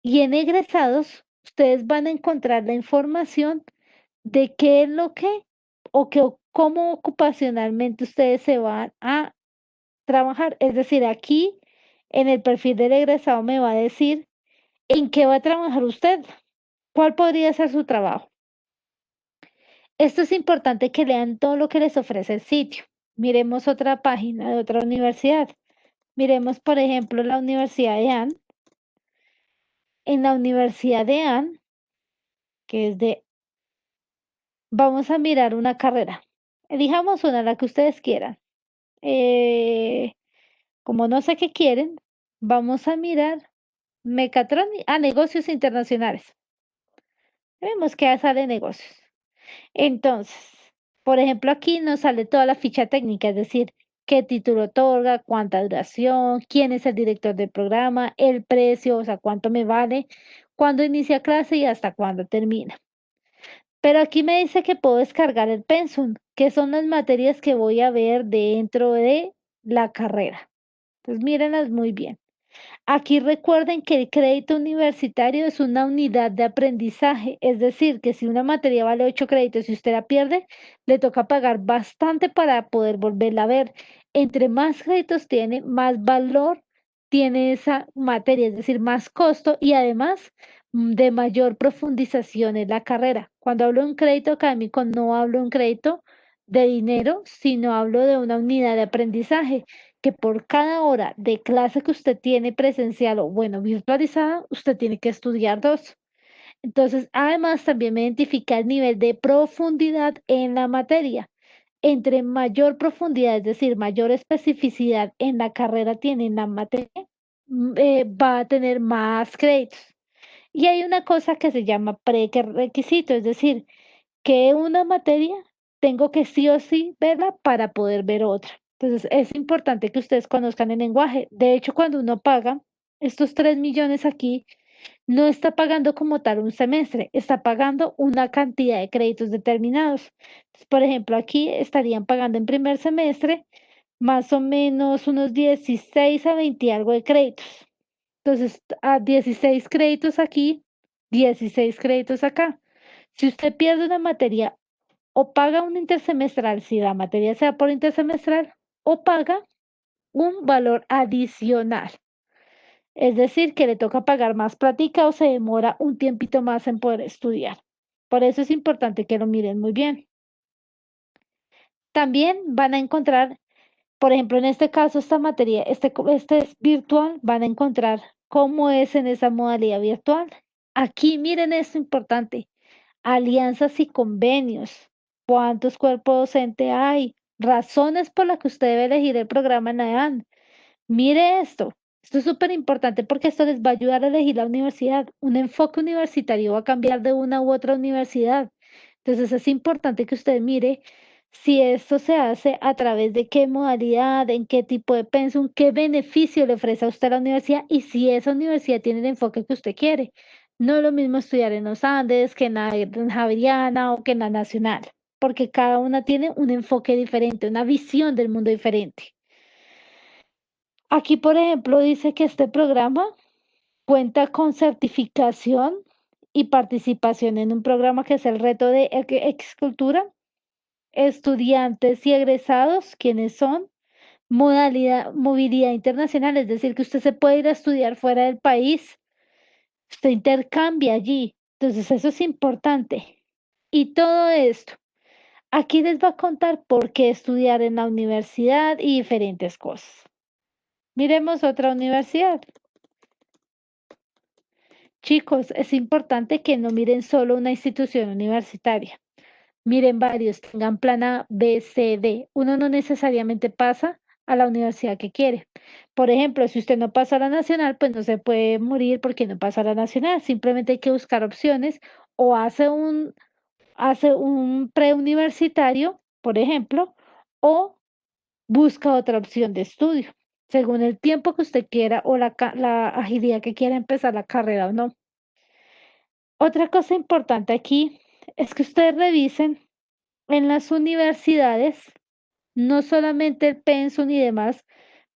Y en egresados, ustedes van a encontrar la información de qué es lo que o cómo ocupacionalmente ustedes se van a trabajar. Es decir, aquí en el perfil del egresado me va a decir en qué va a trabajar usted, cuál podría ser su trabajo. Esto es importante que lean todo lo que les ofrece el sitio. Miremos otra página de otra universidad. Miremos, por ejemplo, la Universidad de Ann. En la Universidad de Ann, que es de, vamos a mirar una carrera. Elijamos una, la que ustedes quieran. Eh, Como no sé qué quieren, vamos a mirar negocios internacionales. Vemos que sale negocios. Entonces, por ejemplo, aquí nos sale toda la ficha técnica, es decir, qué título otorga, cuánta duración, quién es el director del programa, el precio, o sea, cuánto me vale, cuándo inicia clase y hasta cuándo termina. Pero aquí me dice que puedo descargar el pensum, que son las materias que voy a ver dentro de la carrera. Entonces, mírenlas muy bien. Aquí recuerden que el crédito universitario es una unidad de aprendizaje, es decir, que si una materia vale 8 créditos y usted la pierde, le toca pagar bastante para poder volverla a ver. Entre más créditos tiene, más valor tiene esa materia, es decir, más costo y además de mayor profundización en la carrera. Cuando hablo de un crédito académico, no hablo de un crédito de dinero, sino hablo de una unidad de aprendizaje que por cada hora de clase que usted tiene presencial o bueno, virtualizada, usted tiene que estudiar dos. Entonces, además, también me identifica el nivel de profundidad en la materia. Entre mayor profundidad, es decir, mayor especificidad en la carrera tiene en la materia, va a tener más créditos. Y hay una cosa que se llama prerequisito, es decir, que una materia tengo que sí o sí verla para poder ver otra. Entonces, es importante que ustedes conozcan el lenguaje. De hecho, cuando uno paga estos 3 millones aquí, no está pagando como tal un semestre, está pagando una cantidad de créditos determinados. Entonces, por ejemplo, aquí estarían pagando en primer semestre más o menos unos 16 a 20 y algo de créditos. Entonces, a 16 créditos aquí, 16 créditos acá. Si usted pierde una materia o paga un intersemestral si la materia sea por intersemestral o paga un valor adicional. Es decir, que le toca pagar más plática o se demora un tiempito más en poder estudiar. Por eso es importante que lo miren muy bien. También van a encontrar, por ejemplo, en este caso, esta materia, este es virtual, van a encontrar cómo es en esa modalidad virtual. Aquí miren esto importante. Alianzas y convenios, cuántos cuerpos docentes hay, razones por las que usted debe elegir el programa NAEAN. Mire esto es súper importante porque esto les va a ayudar a elegir la universidad. Un enfoque universitario va a cambiar de una u otra universidad. Entonces es importante que usted mire si esto se hace a través de qué modalidad, en qué tipo de pensum, qué beneficio le ofrece a usted la universidad y si esa universidad tiene el enfoque que usted quiere. No es lo mismo estudiar en los Andes que en Javeriana o que en la Nacional, porque cada una tiene un enfoque diferente, una visión del mundo diferente. Aquí, por ejemplo, dice que este programa cuenta con certificación y participación en un programa que es el reto de Excultura, estudiantes y egresados, quienes son modalidad, movilidad internacional, es decir, que usted se puede ir a estudiar fuera del país, usted intercambia allí. Entonces, eso es importante. Y todo esto, aquí les va a contar por qué estudiar en la universidad y diferentes cosas. Miremos otra universidad. Chicos, es importante que no miren solo una institución universitaria. Miren varios, tengan plan A, B, C, D. Uno no necesariamente pasa a la universidad que quiere. Por ejemplo, si usted no pasa a la nacional, pues no se puede morir porque no pasa a la nacional. Simplemente hay que buscar opciones o hace un preuniversitario, por ejemplo, o busca otra opción de estudio, según el tiempo que usted quiera o la agilidad que quiera empezar la carrera o no. Otra cosa importante aquí es que ustedes revisen en las universidades, no solamente el pensum y demás,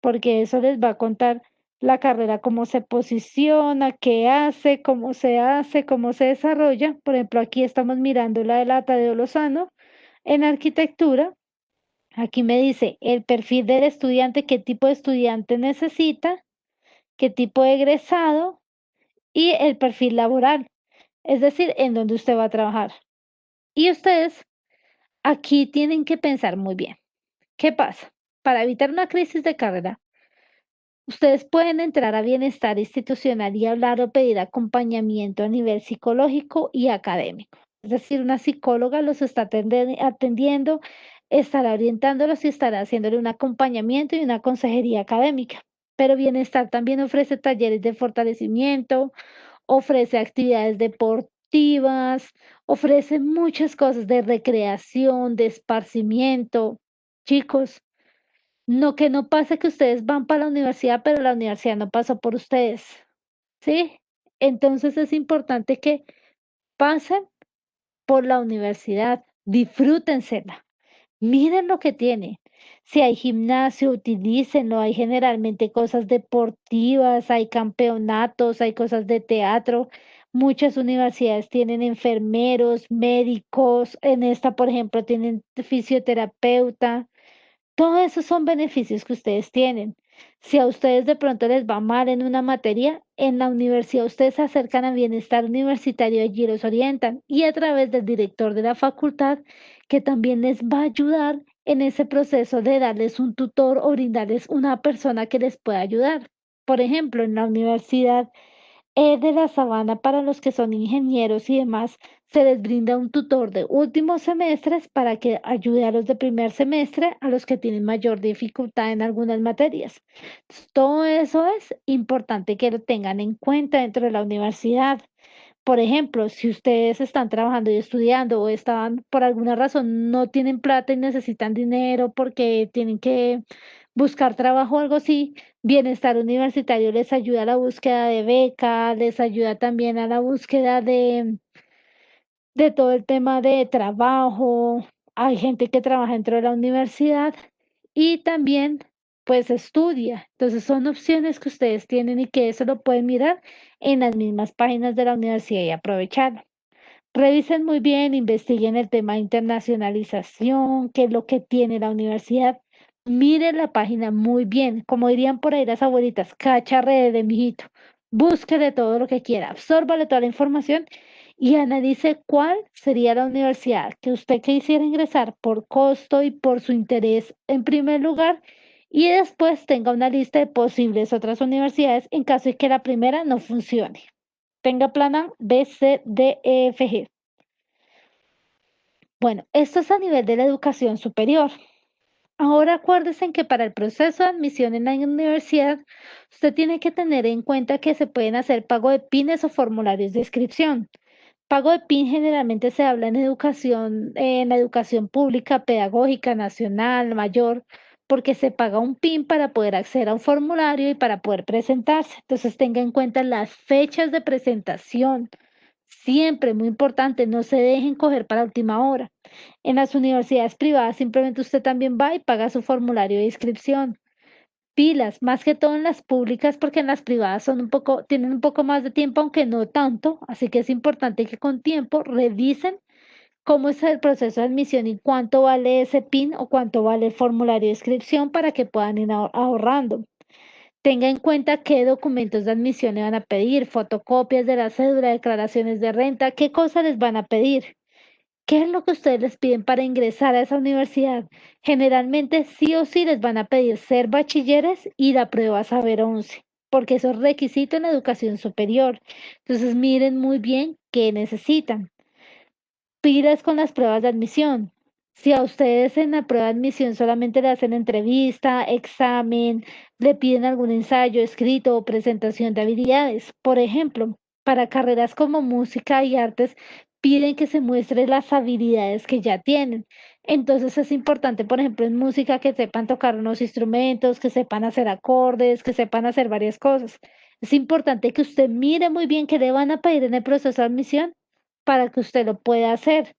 porque eso les va a contar la carrera, cómo se posiciona, qué hace, cómo se desarrolla. Por ejemplo, aquí estamos mirando la de la Tadeo Lozano en arquitectura. Aquí me dice el perfil del estudiante, qué tipo de estudiante necesita, qué tipo de egresado y el perfil laboral, es decir, en dónde usted va a trabajar. Y ustedes aquí tienen que pensar muy bien. ¿Qué pasa? Para evitar una crisis de carrera, ustedes pueden entrar a bienestar institucional y hablar o pedir acompañamiento a nivel psicológico y académico. Es decir, una psicóloga los está atendiendo, estará orientándolos y estará haciéndole un acompañamiento y una consejería académica. Pero bienestar también ofrece talleres de fortalecimiento, ofrece actividades deportivas, ofrece muchas cosas de recreación, de esparcimiento. Chicos, no que no pase que ustedes van para la universidad, pero la universidad no pasó por ustedes, ¿sí? Entonces es importante que pasen por la universidad, disfrútensela, miren lo que tiene. Si hay gimnasio, utilícenlo. Hay generalmente cosas deportivas, hay campeonatos, hay cosas de teatro. Muchas universidades tienen enfermeros, médicos. En esta, por ejemplo, tienen fisioterapeuta. Todos esos son beneficios que ustedes tienen. Si a ustedes de pronto les va mal en una materia, en la universidad ustedes se acercan a bienestar universitario, allí los orientan y a través del director de la facultad, que también les va a ayudar en ese proceso de darles un tutor o brindarles una persona que les pueda ayudar. Por ejemplo, en la universidad de la Sabana, para los que son ingenieros y demás, se les brinda un tutor de últimos semestres para que ayude a los de primer semestre, a los que tienen mayor dificultad en algunas materias. Todo eso es importante que lo tengan en cuenta dentro de la universidad. Por ejemplo, si ustedes están trabajando y estudiando o están por alguna razón no tienen plata y necesitan dinero porque tienen que buscar trabajo o algo así, Bienestar Universitario les ayuda a la búsqueda de beca, les ayuda también a la búsqueda de todo el tema de trabajo. Hay gente que trabaja dentro de la universidad y también pues estudia. Entonces son opciones que ustedes tienen y que eso lo pueden mirar en las mismas páginas de la universidad y aprovecharlo. Revisen muy bien, investiguen el tema de internacionalización, qué es lo que tiene la universidad. Miren la página muy bien, como dirían por ahí las abuelitas, cacharre de mijito. Búsquele todo lo que quiera, absórbale toda la información y analice cuál sería la universidad que usted quisiera ingresar por costo y por su interés en primer lugar y después tenga una lista de posibles otras universidades en caso de que la primera no funcione. Tenga plan A, B, C, D, E, F, G. Bueno, esto es a nivel de la educación superior. Ahora acuérdese en que para el proceso de admisión en la universidad, usted tiene que tener en cuenta que se pueden hacer pago de PINes o formularios de inscripción. Pago de PIN generalmente se habla en la educación pública, pedagógica, nacional, mayor, porque se paga un PIN para poder acceder a un formulario y para poder presentarse. Entonces tenga en cuenta las fechas de presentación. Siempre, muy importante, no se dejen coger para última hora. En las universidades privadas simplemente usted también va y paga su formulario de inscripción. Pilas, más que todo en las públicas, porque en las privadas tienen un poco más de tiempo, aunque no tanto, así que es importante que con tiempo revisen cómo es el proceso de admisión y cuánto vale ese PIN o cuánto vale el formulario de inscripción para que puedan ir ahorrando. Tenga en cuenta qué documentos de admisión le van a pedir, fotocopias de la cédula, declaraciones de renta, qué cosas les van a pedir. ¿Qué es lo que ustedes les piden para ingresar a esa universidad? Generalmente sí o sí les van a pedir ser bachilleres y la prueba Saber 11, porque eso es requisito en la educación superior. Entonces miren muy bien qué necesitan. Pilas con las pruebas de admisión. Si a ustedes en la prueba de admisión solamente le hacen entrevista, examen, le piden algún ensayo escrito o presentación de habilidades, por ejemplo, para carreras como música y artes, piden que se muestre las habilidades que ya tienen. Entonces es importante, por ejemplo, en música que sepan tocar unos instrumentos, que sepan hacer acordes, que sepan hacer varias cosas. Es importante que usted mire muy bien qué le van a pedir en el proceso de admisión para que usted lo pueda hacer.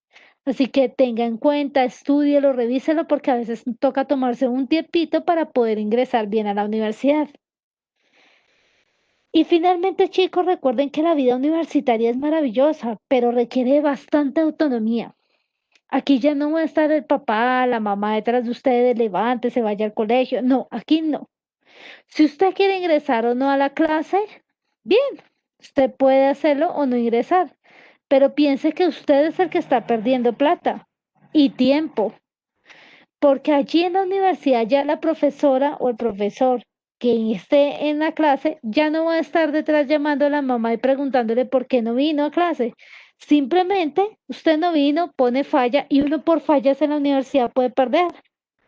Así que tenga en cuenta, estúdielo, revíselo, porque a veces toca tomarse un tiempito para poder ingresar bien a la universidad. Y finalmente, chicos, recuerden que la vida universitaria es maravillosa, pero requiere bastante autonomía. Aquí ya no va a estar el papá, la mamá detrás de ustedes, levántese, vaya al colegio. No, aquí no. Si usted quiere ingresar o no a la clase, bien, usted puede hacerlo o no ingresar, pero piense que usted es el que está perdiendo plata y tiempo, porque allí en la universidad ya la profesora o el profesor que esté en la clase ya no va a estar detrás llamando a la mamá y preguntándole por qué no vino a clase. Simplemente usted no vino, pone falla y uno por fallas en la universidad puede perder.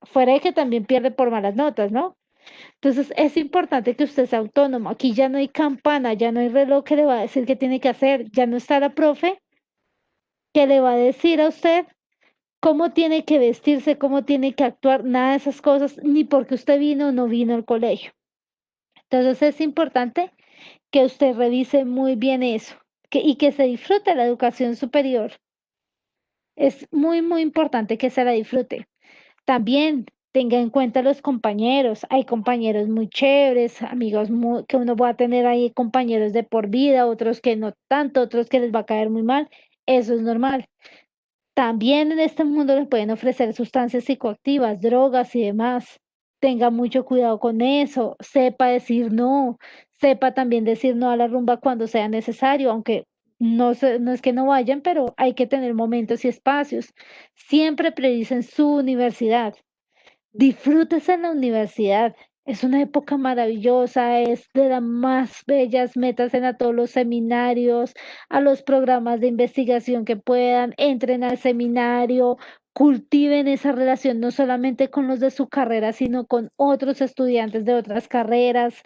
Fuera de que también pierde por malas notas, ¿no? Entonces es importante que usted sea autónomo. Aquí ya no hay campana, ya no hay reloj que le va a decir qué tiene que hacer, ya no está la profe que le va a decir a usted cómo tiene que vestirse, cómo tiene que actuar, nada de esas cosas, ni porque usted vino o no vino al colegio. Entonces es importante que usted revise muy bien eso y que se disfrute la educación superior. Es muy, muy importante que se la disfrute. También Tenga en cuenta los compañeros. Hay compañeros muy chéveres, amigos que uno va a tener ahí, compañeros de por vida, otros que no tanto, otros que les va a caer muy mal. Eso es normal. También en este mundo les pueden ofrecer sustancias psicoactivas, drogas y demás. Tenga mucho cuidado con eso, sepa decir no, sepa también decir no a la rumba cuando sea necesario, aunque no es que no vayan, pero hay que tener momentos y espacios. Siempre prioricen su universidad. Disfrútese en la universidad. Es una época maravillosa, es de las más bellas metas en a todos los seminarios, a los programas de investigación que puedan, entren al seminario, cultiven esa relación no solamente con los de su carrera, sino con otros estudiantes de otras carreras.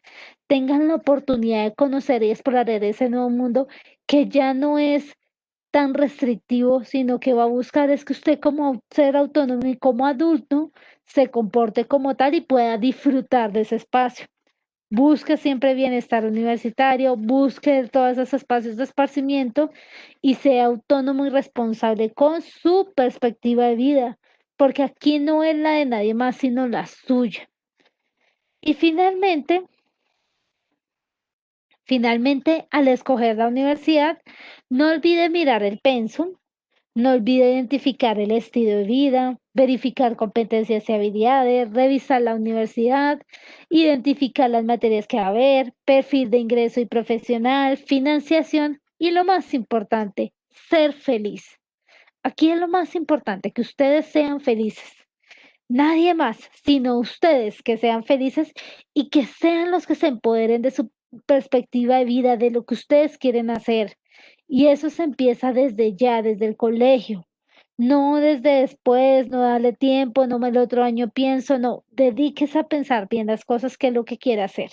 Tengan la oportunidad de conocer y explorar ese nuevo mundo que ya no es tan restrictivo, sino que va a buscar es que usted como ser autónomo y como adulto se comporte como tal y pueda disfrutar de ese espacio. Busque siempre bienestar universitario, busque todos esos espacios de esparcimiento y sea autónomo y responsable con su perspectiva de vida, porque aquí no es la de nadie más, sino la suya. Y finalmente, al escoger la universidad, no olvide mirar el pensum. No olvide identificar el estilo de vida, verificar competencias y habilidades, revisar la universidad, identificar las materias que va a haber, perfil de ingreso y profesional, financiación y lo más importante, ser feliz. Aquí es lo más importante, que ustedes sean felices. Nadie más, sino ustedes que sean felices y que sean los que se empoderen de su perspectiva de vida, de lo que ustedes quieren hacer. Y eso se empieza desde ya, desde el colegio. No desde después, no darle tiempo, no el otro año pienso, no, dedíquese a pensar bien las cosas que es lo que quiere hacer.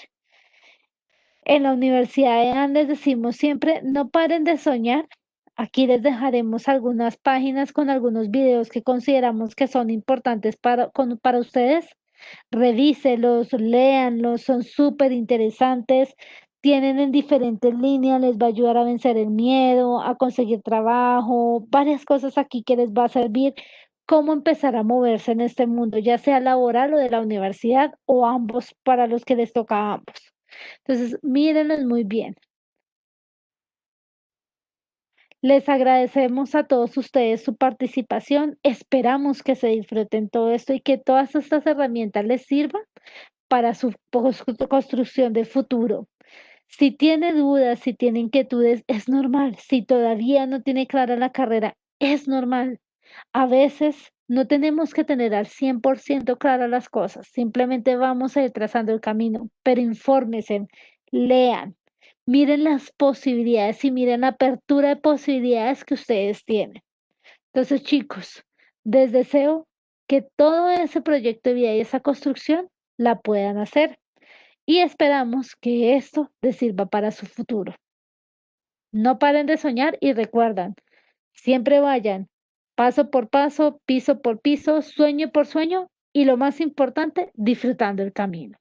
En la Universidad de Andes les decimos siempre, no paren de soñar. Aquí les dejaremos algunas páginas con algunos videos que consideramos que son importantes para ustedes. Revíselos, léanlos, son súper interesantes. Tienen en diferentes líneas, les va a ayudar a vencer el miedo, a conseguir trabajo, varias cosas aquí que les va a servir cómo empezar a moverse en este mundo, ya sea laboral o de la universidad o ambos para los que les toca a ambos. Entonces, mírenlos muy bien. Les agradecemos a todos ustedes su participación. Esperamos que se disfruten todo esto y que todas estas herramientas les sirvan para su construcción de futuro. Si tiene dudas, si tiene inquietudes, es normal. Si todavía no tiene clara la carrera, es normal. A veces no tenemos que tener al 100% claras las cosas, simplemente vamos a ir trazando el camino, pero infórmense, lean, miren las posibilidades y miren la apertura de posibilidades que ustedes tienen. Entonces, chicos, les deseo que todo ese proyecto de vida y esa construcción la puedan hacer y esperamos que esto les sirva para su futuro. No paren de soñar y recuerdan, siempre vayan paso por paso, piso por piso, sueño por sueño y lo más importante, disfrutando el camino.